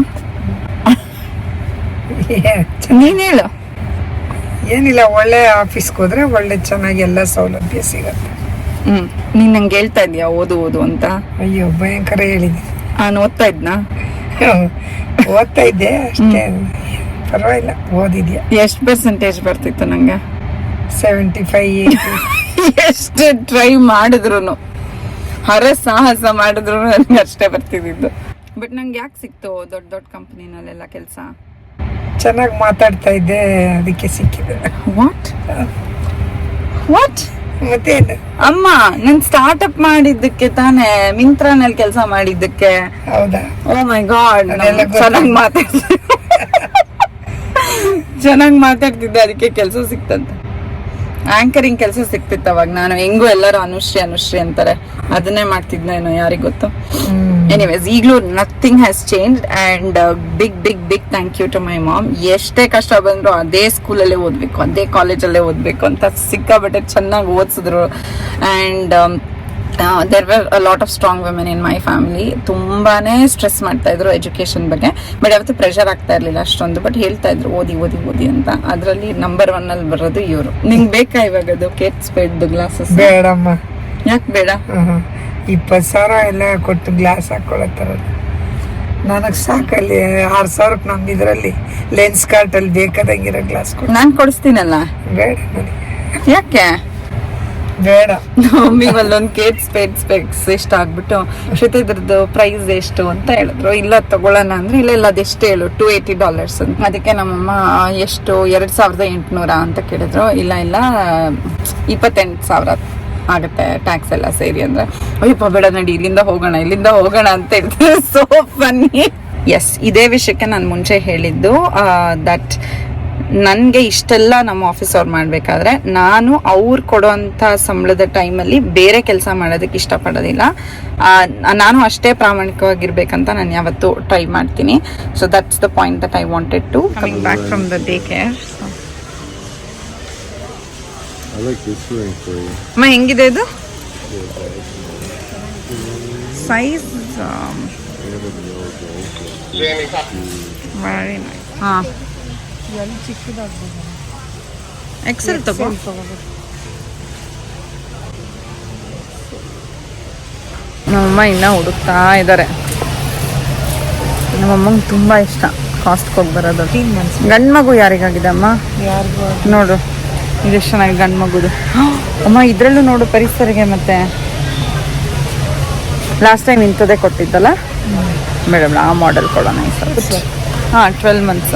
ನೀನು ಹೇಳು. ಏನಿಲ್ಲ, ಒಳ್ಳೆ ಆಫೀಸ್ಗೆ ಹೋದ್ರೆ ಒಳ್ಳೆ ಚೆನ್ನಾಗಿ ಎಲ್ಲ ಸೌಲಭ್ಯ ಸಿಗತ್ತೆ. ನೀನ್ ನಂಗೆ ಹೇಳ್ತಾ ಇದ್ಯಾ ಓದು ಅಂತ? ಅಯ್ಯೋ ಭಯಂಕರ ಹೇಳಿದ್ದೆ. ನಾನು ಓದ್ತಾ ಇದ್ನಾ? ಓದ್ತಾ ಇದ್ದೆ ಅಷ್ಟೇ, ಪರವಾಗಿಲ್ಲ. ಓದಿದ್ಯಾ? ಎಷ್ಟು ಪರ್ಸೆಂಟೇಜ್ ಬರ್ತಿತ್ತು ನಂಗೆ? 75, 80. ಎಷ್ಟು ಟ್ರೈ ಮಾಡಿದ್ರು, ಹರಸಾಹಸ ಮಾಡಿದ್ರು ನನಗೆ ಅಷ್ಟೇ ಬರ್ತಿದ್ದು. ಬಟ್ ನಂಗೆ ಯಾಕೆ ಸಿಕ್ತು ದೊಡ್ಡ ದೊಡ್ಡ ಕಂಪ್ನಿನಲ್ಲೆಲ್ಲ ಕೆಲಸ? ಚೆನ್ನಾಗಿ ಮಾತಾಡ್ತಾ ಇದ್ದೆ, ಅದಕ್ಕೆ ಸಿಕ್ಕಿದೆ. ವಾಟ್ ಮತ್ತೇನು ಅಮ್ಮ, ನನ್ ಸ್ಟಾರ್ಟ್ಅಪ್ ಮಾಡಿದ್ದಕ್ಕೆ ತಾನೇ, ಮಿಂತ್ರಾನಲ್ಲಿ ಕೆಲಸ ಮಾಡಿದ್ದಕ್ಕೆ. ಹೌದಾ? ಓ ಮೈ ಗಾಡ್, ಚೆನ್ನಾಗಿ ಮಾತಾಡ್ತಿದ್ದೆ, ಅದಕ್ಕೆ ಕೆಲಸ ಸಿಕ್ತಂತೆ. ಆಂಕರಿಂಗ್ ಕೆಲಸ ಸಿಕ್ತಿತ್ತು ಅವಾಗ. ನಾನು ಹೆಂಗು ಎಲ್ಲರೂ ಅನುಶ್ರೀ ಅಂತಾರೆ, ಅದನ್ನೇ ಮಾಡ್ತಿದ್ನೇನೋ ಯಾರಿಗ್ ಗೊತ್ತು. ಎನಿವೇಸ್, ಈಗಲೂ nothing has changed and big thank you to my mom. ಎಷ್ಟೇ ಕಷ್ಟ ಬಂದರೂ ಅದೇ ಸ್ಕೂಲಲ್ಲೇ ಓದಬೇಕು, ಅದೇ ಕಾಲೇಜಲ್ಲೇ ಓದಬೇಕು ಅಂತ ಸಿಕ್ಕಾಬಟ್ಟೆ ಚೆನ್ನಾಗಿ ಓದಿಸಿದ್ರು. And there were a lot of strong women in my family. ತುಂಬಾನೇ ಸ್ಟ್ರೆಸ್ ಮಾಡ್ತಾ ಇದ್ರು ಎಜುಕೇಶನ್ ಬಗ್ಗೆ, ಬಟ್ ಯಾವತ್ತೂ ಪ್ರೆಷರ್ ಆಗ್ತಾ ಇರಲಿಲ್ಲ ಅಷ್ಟೊಂದು. ಬಟ್ ಹೇಳ್ತಾ ಇದ್ರು ಓದಿ ಅಂತ. ಅದರಲ್ಲಿ ನಂಬರ್ 1 ಅಲ್ಲಿ ಬರೋದು ಇವರು. ನಿಂಗೆ ಬೇಕಾ ಇವಾಗ ಅದು ಕೇಟ್ ಸ್ಪೇಡ್ ಗ್ಲಾಸಸ್? ಬೇಡಮ್ಮ. ಯಾಕೆ ಬೇಡ? 20,000 ಎಲ್ಲ ಕೊಟ್ಟು ಗ್ಲಾಸ್ ಹಾಕೊಳತ್ತಾರಲ್ಲ, ನನಗೆ ಸಾಕಲ್ಲಿ 6,000 ನಮ್ದು ಇದರಲ್ಲಿ ಲೆನ್ಸ್ ಕಾರ್ಟಲ್ಲಿ ಬೇಕಾದಂಗಿರೋ ಗ್ಲಾಸ್ ಕೊಟ್ಟು ನಾನು ಕೊಡಿಸ್ತೀನಲ್ಲ. ಬೇಡ ನನಗೆ. ಯಾಕೆ ಬೇಡ? ಮಮ್ಮಿಗೆ ಅಲ್ಲೊಂದು ಕೇಟ್ ಸ್ಪೆಕ್ಸ್ ಎಷ್ಟು ಆಗ್ಬಿಟ್ಟು ಶ್ರುತಿ ಇದ್ರದ್ದು ಪ್ರೈಸ್ ಎಷ್ಟು ಅಂತ ಹೇಳಿದ್ರು. ಇಲ್ಲ ತಗೊಳ್ಳೋಣ ಅಂದ್ರೆ ಇಲ್ಲ ಅದೆಷ್ಟು ಹೇಳು, $280 ಅಂತ. ಅದಕ್ಕೆ ನಮ್ಮಮ್ಮ ಎಷ್ಟು 2,800 ಅಂತ ಕೇಳಿದ್ರು. ಇಲ್ಲ 28,000 ಆಗುತ್ತೆ ಟ್ಯಾಕ್ಸ್ ಎಲ್ಲ ಸೇರಿ ಅಂದ್ರೆ. ಅಯ್ಯಪ್ಪ ಬೇಡ ನಡಿ, ಇಲ್ಲಿಂದ ಹೋಗೋಣ ಅಂತ ಹೇಳ್ತಾರೆ. So funny. ಎಸ್, ಇದೇ ವಿಷಯಕ್ಕೆ ನಾನು ಮುಂಚೆ ಹೇಳಿದ್ದು ದಟ್ ನನಗೆ ಇಷ್ಟೆಲ್ಲ ನಮ್ಮ ಆಫೀಸ್ ಅವ್ರು ಮಾಡಬೇಕಾದ್ರೆ ನಾನು ಅವ್ರು ಕೊಡೋಂಥ ಸಂಬಳದ ಟೈಮಲ್ಲಿ ಬೇರೆ ಕೆಲಸ ಮಾಡೋದಕ್ಕೆ ಇಷ್ಟಪಡೋದಿಲ್ಲ. ನಾನು ಅಷ್ಟೇ ಪ್ರಾಮಾಣಿಕವಾಗಿರ್ಬೇಕಂತ ನಾನು ಯಾವತ್ತೂ ಟ್ರೈ ಮಾಡ್ತೀನಿ. So that's the point that I wanted to coming back from the day care. ಅಮ್ಮ ಹೆಂಗಿದೆ ಇದು ಸೈಜ್? Very nice. ಹಾಂ, ಎಕ್ಸೆಲ್ ತಗೋ. ನಮ್ಮಮ್ಮ ಇನ್ನ ಹುಡುಕ್ತಾ ಇದ್ದಾರೆ. ನಮ್ಮಮ್ಮಂಗೆ ತುಂಬಾ ಇಷ್ಟ ಕಾಸ್ಟ್ಗೆ ಹೋಗಿ ಬರೋದು. ಗಂಡು ಮಗು ಯಾರಿಗಾಗಿದೆ ಅಮ್ಮ? ನೋಡು ಇದೆಷ್ಟು ಚೆನ್ನಾಗಿ ಗಂಡು ಮಗುದು. ಅಮ್ಮ ಇದ್ರಲ್ಲೂ ನೋಡು ಪರಿಸರಿಗೆ. ಮತ್ತೆ ಲಾಸ್ಟ್ ಟೈಮ್ ಇಂಥದ್ದೇ ಕೊಟ್ಟಿದ್ದಲ್ಲ ಮೇಡಮ್, ಆ ಮಾಡೆಲ್ ಕೊಡೋಣ ಈ ಸಲ. ಹಾಂ, 12 months.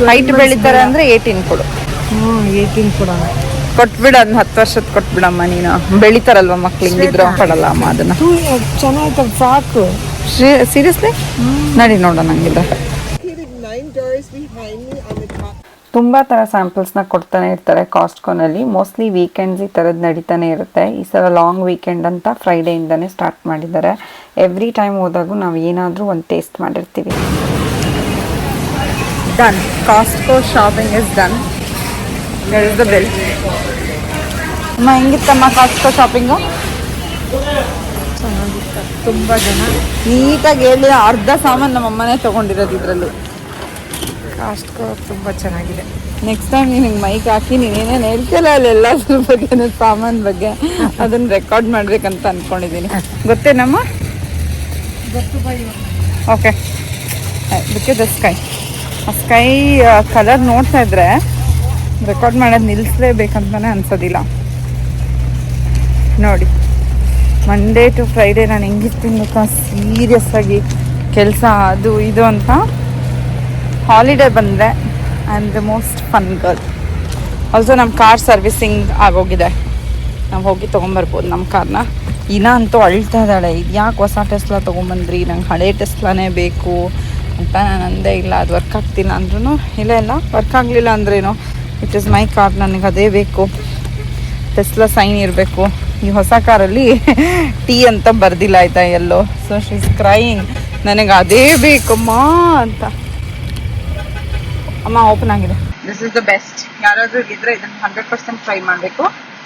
ಹೈಟ್ ಬೆಳಿತಾರೆ ಅಂದರೆ 18 ಕೊಡು. 18 ಕೊಡೋಣ. ಕೊಟ್ಬಿಡ, ಅದನ್ನ 10 ವರ್ಷದ ಕೊಟ್ಬಿಡಮ್ಮ. ನೀನು ಬೆಳಿತಾರಲ್ವ ಮಕ್ಳು, ಹಿಂಗಿದ್ರು ಕೊಡಲ್ಲ ಅಮ್ಮ ಅದನ್ನ. ಚೆನ್ನಾಯ್ತು, ಸಾಕು. ಸೀರಿಯಸ್ಲಿ ನಡಿ ನೋಡೋಣ. ಹಂಗಿದ್ರೆ ತುಂಬ ಥರ ಸ್ಯಾಂಪಲ್ಸ್ನ ಕೊಡ್ತಾನೆ ಇರ್ತಾರೆ ಕಾಸ್ಟ್ಕೋನಲ್ಲಿ. ಮೋಸ್ಟ್ಲಿ ವೀಕೆಂಡ್ಸ್ ಈ ಥರದ್ದು ನಡೀತಾನೆ ಇರುತ್ತೆ. ಈ ಸಲ ಲಾಂಗ್ ವೀಕೆಂಡ್ ಅಂತ ಫ್ರೈಡೆಯಿಂದನೇ ಸ್ಟಾರ್ಟ್ ಮಾಡಿದ್ದಾರೆ. ಎವ್ರಿ ಟೈಮ್ ಹೋದಾಗೂ ನಾವು ಏನಾದರೂ ಒಂದು ಟೇಸ್ಟ್ ಮಾಡಿರ್ತೀವಿ. Done, Costco shopping is done. There is the bill. ಅಮ್ಮ ಹೆಂಗಿತ್ತಮ್ಮ ಕಾಸ್ಟ್ಕೋ ಶಾಪಿಂಗು? ಚೆನ್ನಾಗಿತ್ತು. ತುಂಬ ಜನ ನೀಟಾಗಿ ಹೇಳಿ ಅರ್ಧ ಸಾಮಾನು ನಮ್ಮ ಅಮ್ಮನೇ ತೊಗೊಂಡಿರೋದು ಇದರಲ್ಲೂ. ಕಾಸ್ಟ್ಕೋ ತುಂಬ ಚೆನ್ನಾಗಿದೆ. ನೆಕ್ಸ್ಟ್ ಟೈಮ್ ನೀನು ಹಿಂಗೆ ಮೈಕ್ ಹಾಕಿ ನೀನೇನೇನು ಹೇಳ್ತಿಲ್ಲ ಅಲ್ಲಿ ಎಲ್ಲದ್ರ ಬಗ್ಗೆ ಸಾಮಾನು ಬಗ್ಗೆ ಅದನ್ನು ರೆಕಾರ್ಡ್ ಮಾಡ್ಬೇಕಂತ ಅಂದ್ಕೊಂಡಿದ್ದೀನಿ. ಗೊತ್ತೇನಮ್ಮ? ಓಕೆ ಅದಕ್ಕೆ ದ ಸ್ಕೈ. ಆ ಸ್ಕೈ ಕಲರ್ ನೋಡ್ತಾ ಇದ್ರೆ ರೆಕಾರ್ಡ್ ಮಾಡೋದು ನಿಲ್ಲಿಸ್ಲೇಬೇಕಂತಾನೆ ಅನ್ಸೋದಿಲ್ಲ. ನೋಡಿ ಮಂಡೇ ಟು ಫ್ರೈಡೇ ನಾನು ಹೆಂಗಿರ್ತೀನಿ ಗೊತ್ತಾ, ಸೀರಿಯಸ್ ಆಗಿ ಕೆಲಸ ಅದು ಇದು ಅಂತ. ಹಾಲಿಡೇ ಬಂದರೆ I am the most fun girl. Also ನಮ್ಮ ಕಾರ್ ಸರ್ವಿಸಿಂಗ್ ಆಗೋಗಿದೆ, ನಾವು ಹೋಗಿ ತೊಗೊಂಬರ್ಬೋದು ನಮ್ಮ ಕಾರ್ನ. ಇನ್ನ ಅಂತೂ ಅಳ್ತಾ ಇದ್ದಾಳೆ, ಇದು ಯಾಕೆ ಹೊಸ ಟೆಸ್ಲಾ ತೊಗೊಂಬಂದ್ರಿ, ನಂಗೆ ಹಳೆ ಟೆಸ್ಲಾನೇ ಬೇಕು ಅಂತ. ನಾನು ಅಂದೇ ಇಲ್ಲ ಅದು ವರ್ಕ್ ಆಗ್ತಿಲ್ಲ ಅಂದ್ರೂ ಇಲ್ಲ ವರ್ಕ್ ಆಗಲಿಲ್ಲ ಅಂದ್ರೇನು, ಇಟ್ ಈಸ್ ಮೈ ಕಾರ್, ನನಗೆ ಅದೇ ಬೇಕು, ಟೆಸ್ಲಾ ಸೈನ್ ಇರಬೇಕು. ಈ ಹೊಸ ಕಾರಲ್ಲಿ ಟೀ ಅಂತ ಬರ್ದಿಲ್ಲ ಆಯಿತಾ ಎಲ್ಲೋ. ಸೊ ಶಿ ಇಸ್ ಕ್ರೈಯಿಂಗ್, ನನಗೆ ಅದೇ ಬೇಕಮ್ಮ ಅಂತ. ಅಮ್ಮ ಓಪನ್ ಆಗಿದೆ. This is the best. ಯಾರಾದರೂ ಇದ್ದರೆ ಇದನ್ನು 100% ಟ್ರೈ ಮಾಡಬೇಕು.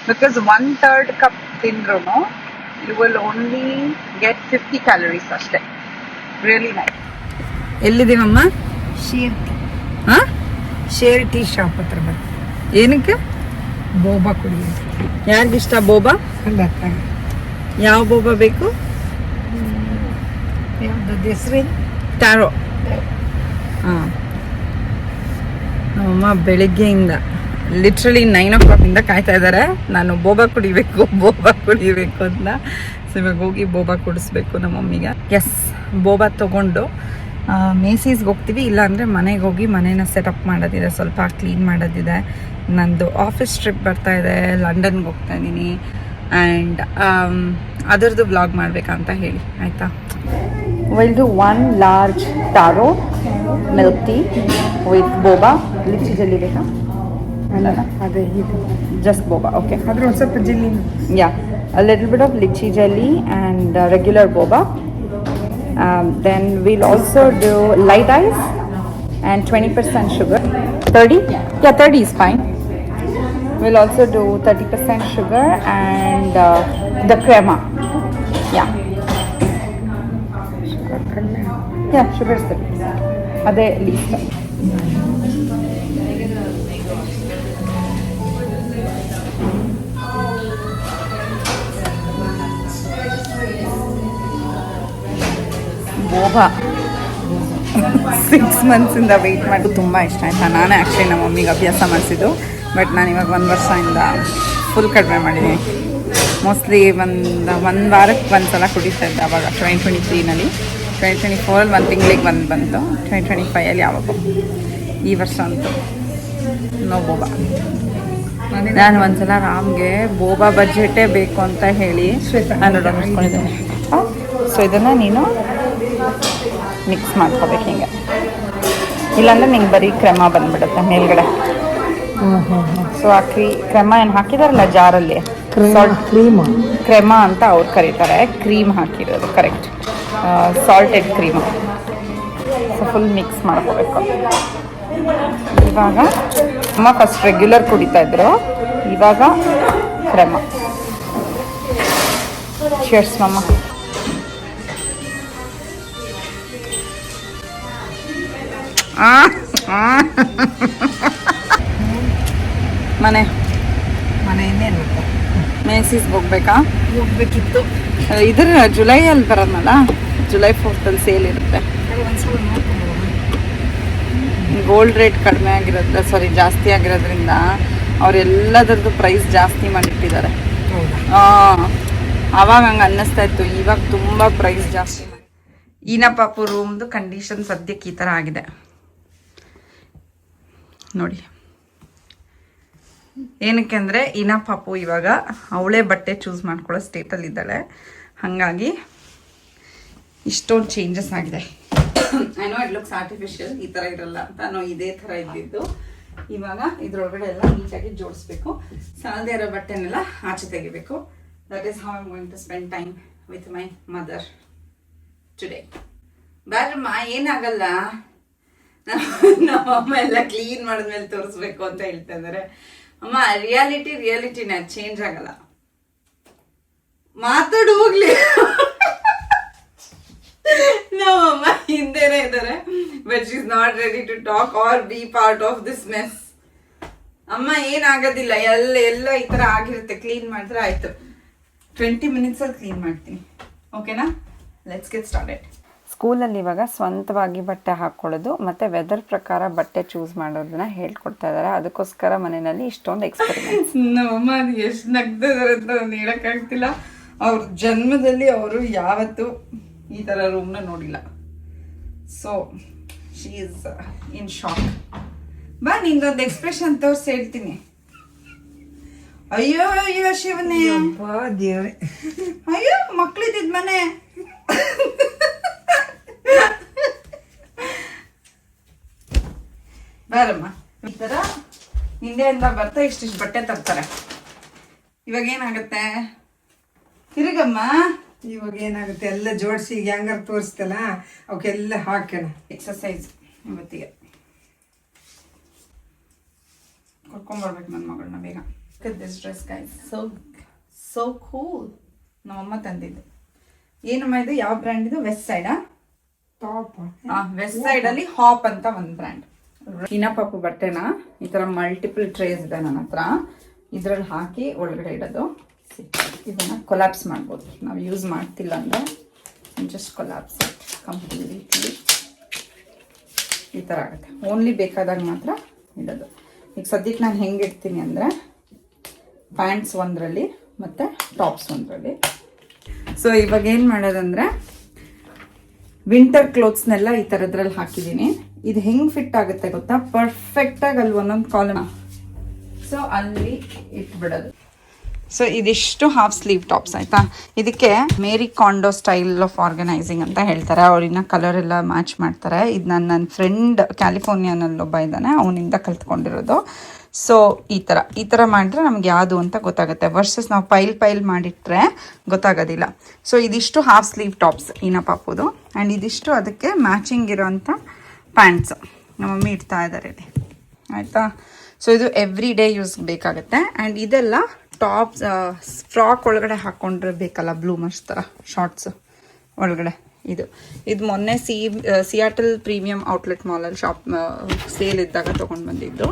ಬಿಕಾಸ್ 1/3 ಕಪ್ ತಿಂದ್ರೂ you will only get 50 calories ಅಷ್ಟೇ. Really nice. ಎಲ್ಲಿದ್ದೀವಮ್ಮ? ಶೇರ್ ಟೀ ಶಾಪ್ ಹತ್ರ ಬರ್ತೀವಿ. ಏನಕ್ಕೆ? ಬೋಬಾ ಕುಡಿಯೋದು. ಯಾರಿಗಿಷ್ಟ ಬೋಬಾ? ಯಾವ ಬೋಬಾ ಬೇಕು? ಯಾವ್ದು ಹೆಸರೇನು? ಟ್ಯಾರೋ. ಹಾಂ, ನಮ್ಮಮ್ಮ ಬೆಳಿಗ್ಗೆಯಿಂದ ಲಿಟ್ರಲಿ 9 o'clock ಕಾಯ್ತಾ ಇದ್ದಾರೆ, ನಾನು ಬೋಬಾ ಕುಡಿಬೇಕು ಅಂತ. ಸೊ ಇವಾಗ ಹೋಗಿ ಬೋಬಾ ಕುಡಿಸ್ಬೇಕು ನಮ್ಮ ಮಮ್ಮಿಗೆ. ಎಸ್, ಬೋಬಾ ತೊಗೊಂಡು ಮೇಸೀಸ್ಗೆ ಹೋಗ್ತೀವಿ, ಇಲ್ಲಾಂದರೆ ಮನೆಗೆ ಹೋಗಿ ಮನೇನ ಸೆಟಪ್ ಮಾಡೋದಿದೆ, ಸ್ವಲ್ಪ ಕ್ಲೀನ್ ಮಾಡೋದಿದೆ. ನಂದು ಆಫೀಸ್ ಟ್ರಿಪ್ ಬರ್ತಾ ಇದೆ, ಲಂಡನ್ಗೆ ಹೋಗ್ತಾ ಇದ್ದೀನಿ. ಆ್ಯಂಡ್ ಅದರದ್ದು ವ್ಲಾಗ್ ಮಾಡಬೇಕಂತ ಹೇಳಿ ಆಯಿತಾ. Will do 1 large ಟಾರೋ milk tea with ಬೋಬಾ. Lychee jelly ಬೇಕಾ? ಅದೇ ಇದು ಜಸ್ಟ್ ಬೋಬಾ. ಓಕೆ, ಆದ್ರೆ ಒಂದು ಸ್ವಲ್ಪ ಜಿಲ್ಲಿ. ಯಾ, a little bit of lychee jelly and regular boba. Then we'll also do light ice and 20% sugar. 30? Yeah, 30 is fine. We'll also do 30% sugar and the crema. Yeah. Yeah, sugar is 30. Ade least. ಬೋಬಾ 6 months ವೆಯ್ಟ್ ಮಾಡಿ ತುಂಬ ಇಷ್ಟ ಆಯ್ತಾ. ನಾನೇ ಆ್ಯಕ್ಚುಲಿ ನಮ್ಮ ಮಮ್ಮಿಗೆ ಅಭ್ಯಾಸ ಮಾಡಿಸಿದ್ದು, ಬಟ್ ನಾನು ಇವಾಗ 1 ವರ್ಷದಿಂದ ಫುಲ್ ಕಡಿಮೆ ಮಾಡಿದ್ದೀನಿ. ಮೋಸ್ಟ್ಲಿ ಒಂದು ವಾರಕ್ಕೆ ಒಂದು ಸಲ ಕುಡಿತಾ ಇದ್ದೆ ಅವಾಗ 2023ನಲ್ಲಿ. 2024 1 ತಿಂಗಳಿಗೆ ಬಂತು. 2025 ಯಾವಾಗ, ಈ ವರ್ಷ ಅಂತೂ ನೋ ಬೋಬಾ. ನಾನು ಒಂದ್ಸಲ ರಾಮ್ಗೆ ಬೋಬಾ ಬಜೆಟೇ ಬೇಕು ಅಂತ ಹೇಳಿ ನಾನು ನೋಡ್ಕೊಂಡಿದ್ದೇನೆ. ಸೊ ಇದನ್ನು ನೀನು ಮಿಕ್ಸ್ ಮಾಡ್ಕೋಬೇಕು ಹಿಂಗೆ, ಇಲ್ಲಾಂದ್ರೆ ನಿಂಗೆ ಬರೀ ಕ್ರೆಮಾ ಬಂದ್ಬಿಡುತ್ತೆ ಮೇಲ್ಗಡೆ. ಸೊ ಆ ಕ್ರೆಮಾ ಏನು ಹಾಕಿದಾರಲ್ಲ ಜಾರಲ್ಲಿ, ಕ್ರೆಮಾ ಅಂತ ಅವ್ರು ಕರೀತಾರೆ, ಕ್ರೀಮ್ ಹಾಕಿರೋದು correct, salted cream. So full mix ಮಾಡ್ಕೋಬೇಕು. ಇವಾಗ ಅಮ್ಮ ಫಸ್ಟ್ ರೆಗ್ಯುಲರ್ ಕುಡಿತಾ ಇದ್ರು, ಇವಾಗ ಕ್ರೆಮಾ. ಚಿಯರ್ಸ್ ಮಮ್ಮ. ಮನೆ ಇನ್ನೇನು ಮೇಸೀಸ್ಗೆ ಹೋಗ್ಬೇಕಾ? ಹೋಗ್ಬೇಕಿತ್ತು. ಇದ್ರ ಜುಲೈಯಲ್ಲಿ ಬರೋದಲ್ಲ, ಜುಲೈ 4th ಸೇಲ್ ಇರುತ್ತೆ. ಗೋಲ್ಡ್ ರೇಟ್ ಕಡಿಮೆ ಆಗಿರೋದ್ರ ಜಾಸ್ತಿ ಆಗಿರೋದ್ರಿಂದ ಅವರೆಲ್ಲದರದ್ದು ಪ್ರೈಸ್ ಜಾಸ್ತಿ ಮಾಡಿಟ್ಟಿದ್ದಾರೆ. ಆವಾಗ ಹಂಗೆ ಅನ್ನಿಸ್ತಾ ಇತ್ತು, ಇವಾಗ ತುಂಬ ಪ್ರೈಸ್ ಜಾಸ್ತಿ ಮಾಡಿ. ಈನ ಪಾಪು ರೂಮ್ದು ಕಂಡೀಷನ್ ಸದ್ಯಕ್ಕೆ ಈ ಥರ ಆಗಿದೆ ನೋಡಿ. ಏನಕ್ಕೆ ಅಂದರೆ ಈನಾ ಪಾಪು ಇವಾಗ ಅವಳೇ ಬಟ್ಟೆ ಚೂಸ್ ಮಾಡ್ಕೊಳ್ಳೋ ಸ್ಟೇಟಲ್ಲಿದ್ದಾಳೆ, ಹಾಗಾಗಿ ಇಷ್ಟೊಂದು ಚೇಂಜಸ್ ಆಗಿದೆ. I know it looks artificial, ಈ ಥರ ಇರಲ್ಲ ಅಂತ. ನಾನು ಇದೇ ಥರ ಇದ್ದಿದ್ದು. ಇವಾಗ ಇದ್ರೊಳಗಡೆ ಎಲ್ಲ ನೀಟಾಗಿ ಜೋಡಿಸ್ಬೇಕು, ಸಾಲದೇ ಇರೋ ಬಟ್ಟೆನೆಲ್ಲ ಆಚೆ ತೆಗಿಬೇಕು. That is how I am going to spend time with my mother today. ಬಾರಮ್ಮ, ಏನಾಗಲ್ಲ, ನಮ್ಮಮ್ಮ ಎಲ್ಲ ಕ್ಲೀನ್ ಮಾಡಿದ್ಮೇಲೆ ತೋರಿಸ್ಬೇಕು ಅಂತ ಹೇಳ್ತಾ ಇದ್ದಾರೆ. ಅಮ್ಮ ರಿಯಾಲಿಟಿನೇ, ಚೇಂಜ್ ಆಗಲ್ಲ. ಮಾತಾಡು ಹೋಗ್ಲಿ. not ready to talk or be part of this mess. ಅಮ್ಮ ಏನಾಗೋದಿಲ್ಲ, ಎಲ್ಲ ಈ ತರ ಆಗಿರುತ್ತೆ. ಕ್ಲೀನ್ ಮಾಡಿದ್ರೆ ಆಯ್ತು. 20 minutes ಅಲ್ಲಿ ಕ್ಲೀನ್ ಮಾಡ್ತೀನಿ. ಓಕೆನಾ? Let's get started. ಸ್ಕೂಲಲ್ಲಿ ಇವಾಗ ಸ್ವಂತವಾಗಿ ಬಟ್ಟೆ ಹಾಕ್ಕೊಳ್ಳೋದು ಮತ್ತು ವೆದರ್ ಪ್ರಕಾರ ಬಟ್ಟೆ ಚೂಸ್ ಮಾಡೋದನ್ನ ಹೇಳ್ಕೊಡ್ತಾ ಇದ್ದಾರೆ. ಅದಕ್ಕೋಸ್ಕರ ಮನೆಯಲ್ಲಿ ಇಷ್ಟೊಂದು ಎಕ್ಸ್ಪೆರಿಮೆಂಟ್ಸ್. ನಮ್ಮಮ್ಮ ಅದು ಎಷ್ಟು ನಗ್ದಿದ್ದಾರೆ ಅಂತ ನಾನು ಹೇಳೋಕ್ಕಾಗ್ತಿಲ್ಲ. ಅವ್ರ ಜನ್ಮದಲ್ಲಿ ಅವರು ಯಾವತ್ತೂ ಈ ಥರ ರೂಮ್ನ ನೋಡಿಲ್ಲ. So she is in shock. ಬಾ ನಿಂದೊಂದು ಎಕ್ಸ್ಪ್ರೆಷನ್ ತೋರಿಸಿ ಹೇಳ್ತೀನಿ. ಅಯ್ಯೋ ಅಯ್ಯೋ ಶಿವನೇ, ದೇವ್ರೆ, ಅಯ್ಯೋ ಮಕ್ಳಿದ್ದಿದ್ ಮನೆ. ಬಾರಮ್ಮ, ಈ ಥರ ಹಿಂದೆಯಿಂದ ಬರ್ತಾ ಇಷ್ಟಿಷ್ಟು ಬಟ್ಟೆ ತರ್ತಾರೆ. ಇವಾಗ ಏನಾಗುತ್ತೆ, ತಿರುಗಮ್ಮ. ಇವಾಗ ಏನಾಗುತ್ತೆ, ಎಲ್ಲ ಜೋಡಿಸಿ ಹ್ಯಾಂಗರ್ ತೋರಿಸ್ತಲ್ಲ ಅವಕ್ಕೆಲ್ಲ ಹಾಕೋಣ. ಎಕ್ಸಸೈಸ್ ಇವತ್ತಿಗೆ. ಕರ್ಕೊಂಬರ್ಬೇಕು ನನ್ನ ಮಗಳನ್ನ ಬೇಗ. This dress guys, so cool. ನಮ್ಮಮ್ಮ ತಂದಿದ್ದು. ಏನಮ್ಮ ಇದು, ಯಾವ ಬ್ರ್ಯಾಂಡ್ ಇದು? ವೆಸ್ಟ್ ಸೈಡಾ? ಟಾಪ್. ವೆಸ್ಟ್ ಸೈಡ್ ಅಲ್ಲಿ ಹಾಪ್ ಅಂತ ಒಂದು ಬ್ರ್ಯಾಂಡ್. ಇನಾ ಪಾಪು ಬಟ್ಟೆನ ಈ ತರ ಮಲ್ಟಿಪಲ್ ಟ್ರೇಸ್ ಇದೆ ನನ್ನ ಹತ್ರ. ಇದ್ರಲ್ಲಿ ಹಾಕಿ ಒಳಗಡೆ ಇಡೋದು. ಇದನ್ನ ಕೊಲಾಪ್ಸ್ ಮಾಡ್ಬೋದು. ನಾವು ಯೂಸ್ ಮಾಡ್ತಿಲ್ಲ ಅಂದ್ರೆ ಜಸ್ಟ್ ಕೊಲಾಪ್ಸ್ ಇಟ್ ಕಂಪ್ಲೀಟ್ಲಿ. ಈ ಥರ ಆಗುತ್ತೆ. ಓನ್ಲಿ ಬೇಕಾದಾಗ ಮಾತ್ರ ಇಡೋದು. ಈಗ ಸದ್ಯಕ್ಕೆ ನಾನು ಹೆಂಗೆ ಇಡ್ತೀನಿ ಅಂದರೆ ಪ್ಯಾಂಟ್ಸ್ ಒಂದರಲ್ಲಿ ಮತ್ತು ಟಾಪ್ಸ್ ಒಂದರಲ್ಲಿ. ಸೊ ಇವಾಗ ಏನು ಮಾಡೋದಂದರೆ ವಿಂಟರ್ ಕ್ಲೋತ್ಸ್ನೆಲ್ಲ ಈ ಥರದ್ರಲ್ಲಿ ಹಾಕಿದ್ದೀನಿ. ಇದು ಹೆಂಗೆ ಫಿಟ್ ಆಗುತ್ತೆ ಗೊತ್ತಾ? ಪರ್ಫೆಕ್ಟಾಗಿ ಅಲ್ಲಿ ಒಂದೊಂದು ಕಾಲಮ್. ಸೊ ಅಲ್ಲಿ ಇಟ್ಬಿಡೋದು. ಸೊ ಇದಿಷ್ಟು ಹಾಫ್ ಸ್ಲೀವ್ ಟಾಪ್ಸ್ ಆಯಿತಾ. ಇದಕ್ಕೆ ಮೇರಿ ಕಾಂಡೋ ಸ್ಟೈಲ್ ಆಫ್ ಆರ್ಗನೈಸಿಂಗ್ ಅಂತ ಹೇಳ್ತಾರೆ. ಅವ್ರಿನ್ನ ಕಲರ್ ಎಲ್ಲ ಮ್ಯಾಚ್ ಮಾಡ್ತಾರೆ. ಇದು ನನ್ನ ಫ್ರೆಂಡ್ ಕ್ಯಾಲಿಫೋರ್ನಿಯಾನಲ್ಲೊಬ್ಬ ಇದ್ದಾನೆ, ಅವನಿಂದ ಕಲ್ತ್ಕೊಂಡಿರೋದು. ಸೊ ಈ ಥರ ಮಾಡಿದ್ರೆ ನಮ್ಗೆ ಯಾವುದು ಅಂತ ಗೊತ್ತಾಗುತ್ತೆ. ವರ್ಸಸ್ ನಾವು ಪೈಲ್ ಮಾಡಿಟ್ರೆ ಗೊತ್ತಾಗೋದಿಲ್ಲ. ಸೊ ಇದಿಷ್ಟು ಹಾಫ್ ಸ್ಲೀವ್ ಟಾಪ್ಸ್ ಇನಾ ಪಾಪುದು. ಆ್ಯಂಡ್ ಇದಿಷ್ಟು ಅದಕ್ಕೆ ಮ್ಯಾಚಿಂಗ್ ಇರೋಂಥ ಪ್ಯಾಂಟ್ಸು ನಮ್ಮ ಮಮ್ಮಿ ಇಡ್ತಾ ಇದ್ದಾರೆ ಇಲ್ಲಿ, ಆಯಿತಾ. ಸೊ ಇದು ಎವ್ರಿ ಡೇ ಯೂಸ್ ಬೇಕಾಗುತ್ತೆ. ಆ್ಯಂಡ್ ಇದೆಲ್ಲ ಟಾಪ್ಸ್, ಫ್ರಾಕ್ ಒಳಗಡೆ ಹಾಕ್ಕೊಂಡ್ರೆ ಬೇಕಲ್ಲ, ಬ್ಲೂಮರ್ಸ್ ಥರ ಶಾರ್ಟ್ಸು ಒಳಗಡೆ. ಇದು ಮೊನ್ನೆ ಸಿಯಾಟಲ್ ಪ್ರೀಮಿಯಂ ಔಟ್ಲೆಟ್ ಮಾಲಲ್ಲಿ ಸೇಲ್ ಇದ್ದಾಗ ತೊಗೊಂಡು ಬಂದಿದ್ದು.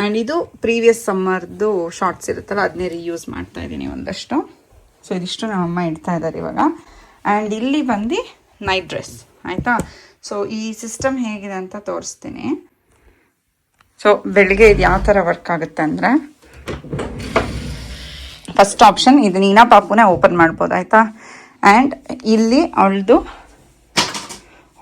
ಆ್ಯಂಡ್ ಇದು ಪ್ರೀವಿಯಸ್ ಸಮ್ಮರ್ದು ಶಾರ್ಟ್ಸ್ ಇರುತ್ತಲ್ಲ, ಅದನ್ನೇ ರೀಯೂಸ್ ಮಾಡ್ತಾ ಇದ್ದೀನಿ ಒಂದಷ್ಟು. ಸೊ ಇದಿಷ್ಟು ನಮ್ಮಮ್ಮ ಇಡ್ತಾ ಇದ್ದಾರೆ ಇವಾಗ. ಆ್ಯಂಡ್ ಇಲ್ಲಿ ಬಂದು ನೈಟ್ ಡ್ರೆಸ್, ಆಯಿತಾ. ಸೊ ಈ ಸಿಸ್ಟಮ್ ಹೇಗಿದೆ ಅಂತ ತೋರಿಸ್ತೀನಿ. ಸೊ ಬೆಳಿಗ್ಗೆ ಇದು ಯಾವ ಥರ ವರ್ಕ್ ಆಗುತ್ತೆ ಅಂದರೆ, ಫಸ್ಟ್ ಆಪ್ಷನ್ ಇದು ನೀನಾ ಪಾಪುನೇ ಓಪನ್ ಮಾಡ್ಬೋದು, ಆಯಿತಾ. ಆ್ಯಂಡ್ ಇಲ್ಲಿ ಅವಳದು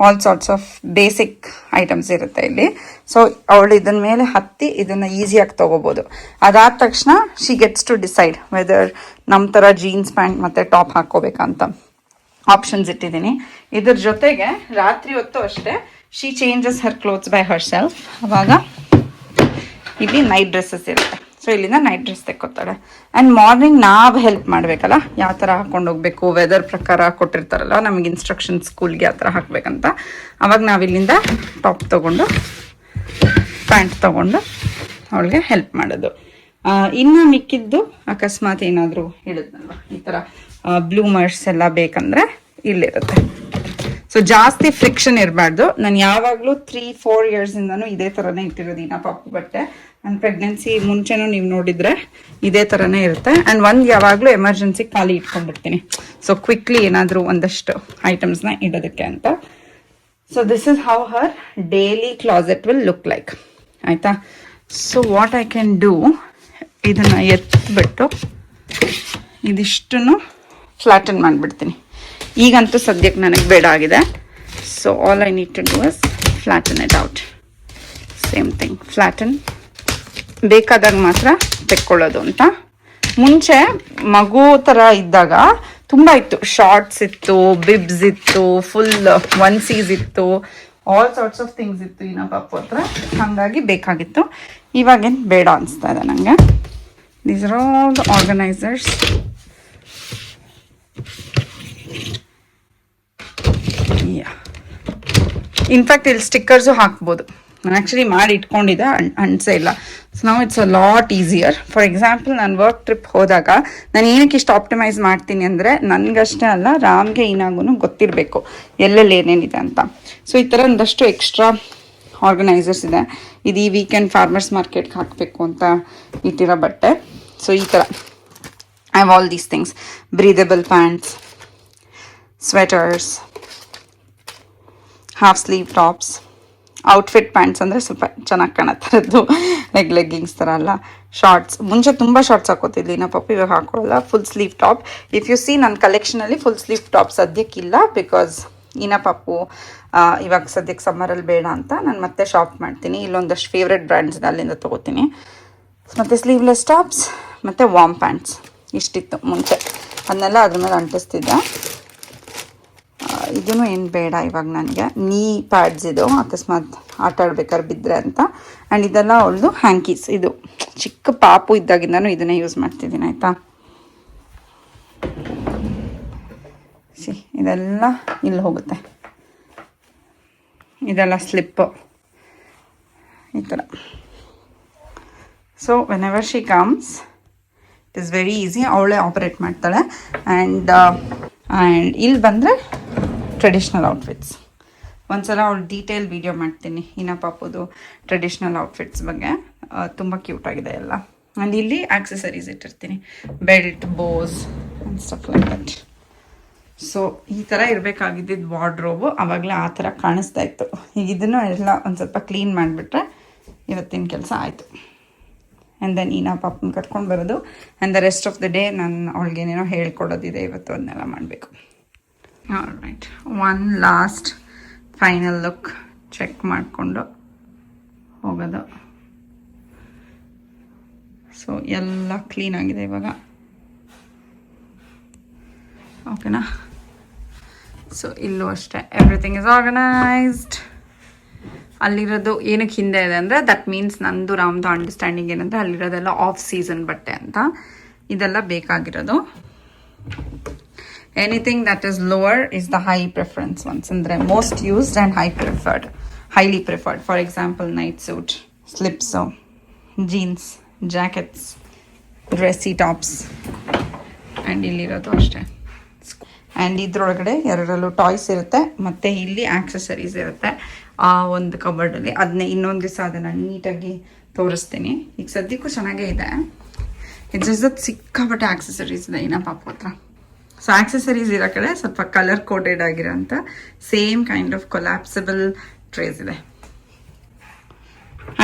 all sorts of basic items ಇರುತ್ತೆ ಇಲ್ಲಿ. ಸೊ ಅವಳು ಇದನ್ನ ಮೇಲೆ ಹತ್ತಿ ಇದನ್ನು ಈಸಿಯಾಗಿ ತೊಗೋಬೋದು. ಅದಾದ ತಕ್ಷಣ she gets to decide whether ನಮ್ಮ ಥರ ಜೀನ್ಸ್ ಪ್ಯಾಂಟ್ ಮತ್ತು ಟಾಪ್ ಹಾಕ್ಕೋಬೇಕಂತ ಆಪ್ಷನ್ಸ್ ಇಟ್ಟಿದ್ದೀನಿ. ಇದ್ರ ಜೊತೆಗೆ ರಾತ್ರಿ ಹೊತ್ತು ಅಷ್ಟೇ she changes her clothes by herself. ಅವಾಗ ಇಲ್ಲಿ ನೈಟ್ ಡ್ರೆಸ್ಸಸ್ ಇರುತ್ತೆ. ಸೊ ಇಲ್ಲಿಂದ ನೈಟ್ ಡ್ರೆಸ್ ತೆಕ್ಕೋತಾಳೆ. ಆ್ಯಂಡ್ ಮಾರ್ನಿಂಗ್ ನಾವು ಹೆಲ್ಪ್ ಮಾಡಬೇಕಲ್ಲ, ಯಾವ ಥರ ಹಾಕ್ಕೊಂಡು ಹೋಗ್ಬೇಕು, ವೆದರ್ ಪ್ರಕಾರ ಕೊಟ್ಟಿರ್ತಾರಲ್ಲ ನಮಗೆ ಇನ್ಸ್ಟ್ರಕ್ಷನ್ ಸ್ಕೂಲ್ಗೆ ಯಾವ ಥರ ಹಾಕಬೇಕಂತ. ಅವಾಗ ನಾವು ಇಲ್ಲಿಂದ ಟಾಪ್ ತೊಗೊಂಡು ಪ್ಯಾಂಟ್ ತೊಗೊಂಡು ಅವಳಿಗೆ ಹೆಲ್ಪ್ ಮಾಡೋದು. ಇನ್ನು ಮಿಕ್ಕಿದ್ದು ಅಕಸ್ಮಾತ್ ಏನಾದರೂ ಹೇಳಿದ್ನಲ್ವ ಈ ಥರ ಬ್ಲೂಮರ್ಸ್ ಎಲ್ಲ ಬೇಕಂದರೆ ಇಲ್ಲಿರುತ್ತೆ. ಸೊ ಜಾಸ್ತಿ ಫ್ರಿಕ್ಷನ್ ಇರಬಾರ್ದು. ನಾನು ಯಾವಾಗಲೂ 3-4 ಇಯರ್ಸಿಂದನೂ ಇದೇ ಥರನೇ ಇಟ್ಟಿರೋದು ಇನಾ ಪಾಪು ಬಟ್ಟೆ. ನನ್ನ ಪ್ರೆಗ್ನೆನ್ಸಿ ಮುಂಚೆನೂ ನೀವು ನೋಡಿದರೆ ಇದೇ ಥರನೇ ಇರುತ್ತೆ. ಆ್ಯಂಡ್ ಒಂದು ಯಾವಾಗಲೂ ಎಮರ್ಜೆನ್ಸಿ ಖಾಲಿ ಇಟ್ಕೊಂಡಿರ್ತೀನಿ. ಸೊ ಕ್ವಿಕ್ಲಿ ಏನಾದರೂ ಒಂದಷ್ಟು ಐಟಮ್ಸ್ನ ಇಡೋದಕ್ಕೆ ಅಂತ. So this is how her daily closet will look like, ಆಯಿತಾ. So what I can do, ಇದನ್ನು ಎತ್ಬಿಟ್ಟು ಇದಿಷ್ಟನ್ನು ಫ್ಲಾಟನ್ ಮಾಡಿಬಿಡ್ತೀನಿ. ಈಗಂತೂ ಸದ್ಯಕ್ಕೆ ನನಗೆ ಬೇಡ ಆಗಿದೆ. So all I need to do is flatten it out. Same thing, flatten ಬೇಕಾದಾಗ ಮಾತ್ರ ತೆಕ್ಕೊಳ್ಳೋದು ಅಂತ. ಮುಂಚೆ ಮಗು ಥರ ಇದ್ದಾಗ ತುಂಬ ಇತ್ತು, ಶಾರ್ಟ್ಸ್ ಇತ್ತು, ಬಿಬ್ಸ್ ಇತ್ತು, ಫುಲ್ ಒನ್ಸೀಸ್ ಇತ್ತು, ಆಲ್ ಸಾರ್ಟ್ಸ್ ಆಫ್ ಥಿಂಗ್ಸ್ ಇತ್ತು ಇನಾ ಪಾಪು ಹತ್ರ. ಹಾಗಾಗಿ ಬೇಕಾಗಿತ್ತು. ಇವಾಗೇನು ಬೇಡ ಅನಿಸ್ತಾ ಇದೆ ನನಗೆ. These are all the organisers. In fact ಇಲ್ಲಿ ಸ್ಟಿಕ್ಕರ್ಸು ಹಾಕ್ಬೋದು, ನಾನು ಆ್ಯಕ್ಚುಲಿ ಮಾಡಿ ಇಟ್ಕೊಂಡಿದ್ದೆ, ಅನ್ಸೇ ಇಲ್ಲ. ಸೊ ನಾವು it's a lot easier. For example ನಾನು ವರ್ಕ್ ಟ್ರಿಪ್ ಹೋದಾಗ ನಾನು ಏನಕ್ಕೆ ಇಷ್ಟು ಆಪ್ಟಿಮೈಸ್ ಮಾಡ್ತೀನಿ ಅಂದರೆ ನನಗಷ್ಟೇ ಅಲ್ಲ, ರಾಮ್ಗೆ ಏನಾಗೂ ಗೊತ್ತಿರಬೇಕು ಎಲ್ಲೆಲ್ಲಿ ಏನೇನಿದೆ ಅಂತ. ಸೊ ಈ ಥರ ಒಂದಷ್ಟು ಎಕ್ಸ್ಟ್ರಾ ಆರ್ಗನೈಸರ್ಸ್ ಇದೆ. ಇದು ಈ ವೀಕೆಂಡ್ ಫಾರ್ಮರ್ಸ್ ಮಾರ್ಕೆಟ್ಗೆ ಹಾಕಬೇಕು ಅಂತ ಇಟ್ಟಿರೋ ಬಟ್ಟೆ. ಸೊ ಈ ಥರ I have all these things, breathable pants, sweaters, half sleeve tops, outfit pants ಅಂದರೆ ಸ್ವಲ್ಪ ಚೆನ್ನಾಗಿ ಕಾಣತ್ತರದ್ದು, ಲೆಗ್ಗಿಂಗ್ಸ್ ಥರ ಅಲ್ಲ, ಶಾರ್ಟ್ಸ್. ಮುಂಚೆ ತುಂಬ ಶಾರ್ಟ್ಸ್ ಹಾಕೋತಿದ್ಲಿ, ನಾ ಪಪ್ಪು ಇವಾಗ ಹಾಕೊಳ್ಳಲ್ಲ. Full sleeve top. If you see ನನ್ನ ಕಲೆಕ್ಷನಲ್ಲಿ ಫುಲ್ ಸ್ಲೀವ್ ಟಾಪ್ ಸದ್ಯಕ್ಕಿಲ್ಲ, ಬಿಕಾಸ್ ಇನ್ನ ಪಪ್ಪು ಇವಾಗ ಸದ್ಯಕ್ಕೆ ಸಮ್ಮರಲ್ಲಿ ಬೇಡ ಅಂತ ನಾನು ಮತ್ತೆ ಶಾಪ್ ಮಾಡ್ತೀನಿ. ಇಲ್ಲೊಂದಷ್ಟು ಫೇವ್ರೆಟ್ ಬ್ರ್ಯಾಂಡ್ಸ್ ಇದೆ, ಅಲ್ಲಿಂದ ತೊಗೋತೀನಿ. ಮತ್ತು ಸ್ಲೀವ್ಲೆಸ್ ಟಾಪ್ಸ್ ಮತ್ತು ವಾರ್ಮ್ ಪ್ಯಾಂಟ್ಸ್ ಇಷ್ಟಿತ್ತು ಮುಂಚೆ, ಅದನ್ನೆಲ್ಲ ಅದ್ರ ಮೇಲೆ ಅಂಟಿಸ್ತಿದ್ದೆ. ಇದೂ ಏನು ಬೇಡ ಇವಾಗ ನನಗೆ. ನೀ ಪ್ಯಾಡ್ಸ್ ಇದು, ಅಕಸ್ಮಾತ್ ಆಟ ಆಡ್ಬೇಕಾದ್ರೆ ಬಿದ್ದರೆ ಅಂತ. ಆ್ಯಂಡ್ ಇದೆಲ್ಲ ಅವಳದು ಹ್ಯಾಂಕೀಸ್. ಇದು ಚಿಕ್ಕ ಪಾಪು ಇದ್ದಾಗಿಂದನೂ ಇದನ್ನೇ ಯೂಸ್ ಮಾಡ್ತಿದ್ದೀನಿ, ಆಯಿತಾ. ಇದೆಲ್ಲ ಇಲ್ಲಿ ಹೋಗುತ್ತೆ, ಇದೆಲ್ಲ ಸ್ಲಿಪ್ಪು ಈ ಥರ. So whenever she comes it is very easy, ಅವಳೇ ಆಪ್ರೇಟ್ ಮಾಡ್ತಾಳೆ. ಆ್ಯಂಡ್ ಇಲ್ಲಿ ಬಂದರೆ ಟ್ರೆಡಿಷ್ನಲ್ ಔಟ್ಫಿಟ್ಸ್. ಒಂದ್ಸಲ ಅವಳು ಡೀಟೇಲ್ ವಿಡಿಯೋ ಮಾಡ್ತೀನಿ ಇನ್ನ ಪಾಪುದು ಟ್ರೆಡಿಷ್ನಲ್ ಔಟ್ಫಿಟ್ಸ್ ಬಗ್ಗೆ. ತುಂಬ ಕ್ಯೂಟಾಗಿದೆ ಎಲ್ಲ. ಆ್ಯಂಡ್ ಇಲ್ಲಿ ಆಕ್ಸೆಸರೀಸ್ ಇಟ್ಟಿರ್ತೀನಿ, belt, Bose and stuff like that. So ಈ ಥರ ಇರಬೇಕಾಗಿದ್ದು ವಾರ್ಡ್ರೋಬು. ಆವಾಗಲೇ ಆ ಥರ ಕಾಣಿಸ್ತಾ ಇತ್ತು. ಈಗ ಇದನ್ನು ಎಲ್ಲ ಒಂದು ಸ್ವಲ್ಪ ಕ್ಲೀನ್ ಮಾಡಿಬಿಟ್ರೆ ಇವತ್ತಿನ ಕೆಲಸ ಆಯಿತು. ಆ್ಯಂಡ್ ದೆನ್ ಇನ್ನ ಪಾಪನ ಕರ್ಕೊಂಡು ಬರೋದು. And the rest of the day ನಾನು ಅವಳಿಗೇನೇನೋ ಹೇಳ್ಕೊಡೋದಿದೆ ಇವತ್ತು, ಅದನ್ನೆಲ್ಲ ಮಾಡಬೇಕು. Right, one last final look check ಮಾಡಿಕೊಂಡು ಹೋಗೋದು. ಸೊ ಎಲ್ಲ ಕ್ಲೀನಾಗಿದೆ ಇವಾಗ, ಓಕೆನಾ. ಸೊ ಇಲ್ಲೂ ಅಷ್ಟೇ ಎವ್ರಿಥಿಂಗ್ ಇಸ್ ಆರ್ಗನೈಸ್ಡ್. ಅಲ್ಲಿರೋದು ಏನಕ್ಕೆ ಹಿಂದೆ ಇದೆ ಅಂದರೆ ದಟ್ ಮೀನ್ಸ್ ನಂದು ರಾಮ್ದು ಅಂಡರ್ಸ್ಟ್ಯಾಂಡಿಂಗ್ ಏನಂದರೆ ಅಲ್ಲಿರೋದೆಲ್ಲ ಆಫ್ ಸೀಸನ್ ಬಟ್ಟೆ ಅಂತ. ಇದೆಲ್ಲ ಬೇಕಾಗಿರೋದು. Anything that is lower is the high preference ones, ಅಂದರೆ most used and highly preferred. For example night suit, slips, jeans, jackets, dressy tops. And ಇಲ್ಲಿರೋದು ಅಷ್ಟೇ. ಆ್ಯಂಡ್ ಇದ್ರೊಳಗಡೆ ಎರಡರಲ್ಲೂ ಟಾಯ್ಸ್ ಇರುತ್ತೆ, ಮತ್ತು ಇಲ್ಲಿ ಆಕ್ಸೆಸರೀಸ್ ಇರುತ್ತೆ ಆ ಒಂದು ಕಬರ್ಡಲ್ಲಿ. ಅದನ್ನೇ ಇನ್ನೊಂದು ದಿವಸ ಅದನ್ನು ನೀಟಾಗಿ ತೋರಿಸ್ತೀನಿ. ಈಗ ಸದ್ಯಕ್ಕೂ ಚೆನ್ನಾಗೇ ಇದೆ. ಇಟ್ಸ್ ಸಿಕ್ಕಾಪಟ್ಟೆ ಆಕ್ಸೆಸರೀಸ್ ಇದೆ ಇನ್ನ ಪಾಪು ಹತ್ರ. ಸೊ ಆಕ್ಸೆಸರೀಸ್ ಇರೋ ಕಡೆ ಸ್ವಲ್ಪ ಕಲರ್ ಕೋಟೆಡ್ ಆಗಿರೋಂಥ same kind of collapsible trays ಇದೆ.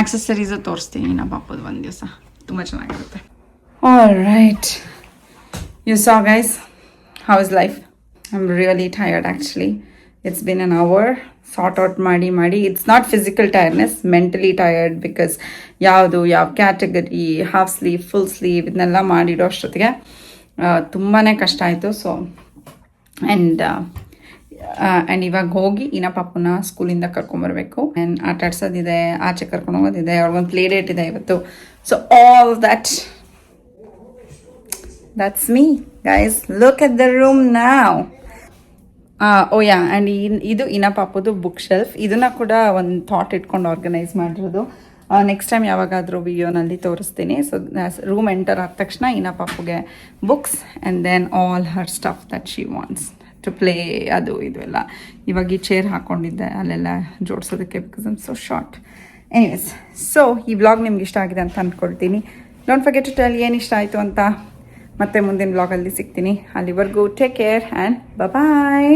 ಆಕ್ಸೆಸರೀಸು ತೋರಿಸ್ತೀನಿ ಇನ್ನ ಪಾಪುದು ಒಂದು ದಿವಸ, ತುಂಬ ಚೆನ್ನಾಗಿರುತ್ತೆ. All right, you saw guys, how is life? I'm really tired actually. It's been an hour sort out ಮಾಡಿ. It's not physical tiredness, mentally tired, because ಯಾವ category, half sleeve, full sleeve ಇದನ್ನೆಲ್ಲ ಮಾಡಿಡೋ ಅಷ್ಟೊತ್ತಿಗೆ ತುಂಬಾ ಕಷ್ಟ ಆಯಿತು. ಸೊ ಆ್ಯಂಡ್ ಇವಾಗ ಹೋಗಿ ಇನ್ನ ಪಾಪುನ ಸ್ಕೂಲಿಂದ ಕರ್ಕೊಂಬರ್ಬೇಕು. ಆ್ಯಂಡ್ ಆಟ ಆಡ್ಸೋದಿದೆ, ಆಚೆ ಕರ್ಕೊಂಡು ಹೋಗೋದಿದೆ, ಅವ್ರಿಗೊಂದು ಪ್ಲೇ ಡೇಟ್ ಇದೆ ಇವತ್ತು. So all that's me guys. Look at the room now. And ಇದು ಇನ್ನ ಪಾಪುದು ಬುಕ್ ಶೆಲ್ಫ್. ಇದನ್ನು ಕೂಡ ಒಂದು ಥಾಟ್ ಇಟ್ಕೊಂಡು ಆರ್ಗನೈಸ್ ಮಾಡಿರೋದು. ನೆಕ್ಸ್ಟ್ ಟೈಮ್ ಯಾವಾಗಾದರೂ ವಿಡಿಯೋನಲ್ಲಿ ತೋರಿಸ್ತೀನಿ. ಸೊ ರೂಮ್ ಎಂಟರ್ ಆದ ತಕ್ಷಣ ಇನ್ನ ಪಾಪುಗೆ books and then all her stuff that she wants to play, ಅದು ಇದು ಎಲ್ಲ. ಇವಾಗ ಈ ಚೇರ್ ಹಾಕ್ಕೊಂಡಿದ್ದೆ ಅಲ್ಲೆಲ್ಲ ಜೋಡಿಸೋದಕ್ಕೆ, because I'm so short. Anyways, so ಈ ವ್ಲಾಗ್ ನಿಮ್ಗೆ ಇಷ್ಟ ಆಗಿದೆ ಅಂತ ಅಂದ್ಕೊಳ್ತೀನಿ. ಡೋಂಟ್ ಫರ್ಗೆಟ್ ಟು ಟೆಲ್ ಏನು ಇಷ್ಟ ಆಯಿತು ಅಂತ. ಮತ್ತೆ ಮುಂದಿನ ವ್ಲಾಗಲ್ಲಿ ಸಿಗ್ತೀನಿ. ಅಲ್ಲಿವರೆಗೂ ಟೇಕ್ ಕೇರ್ ಆ್ಯಂಡ್ ಬಾಯ್.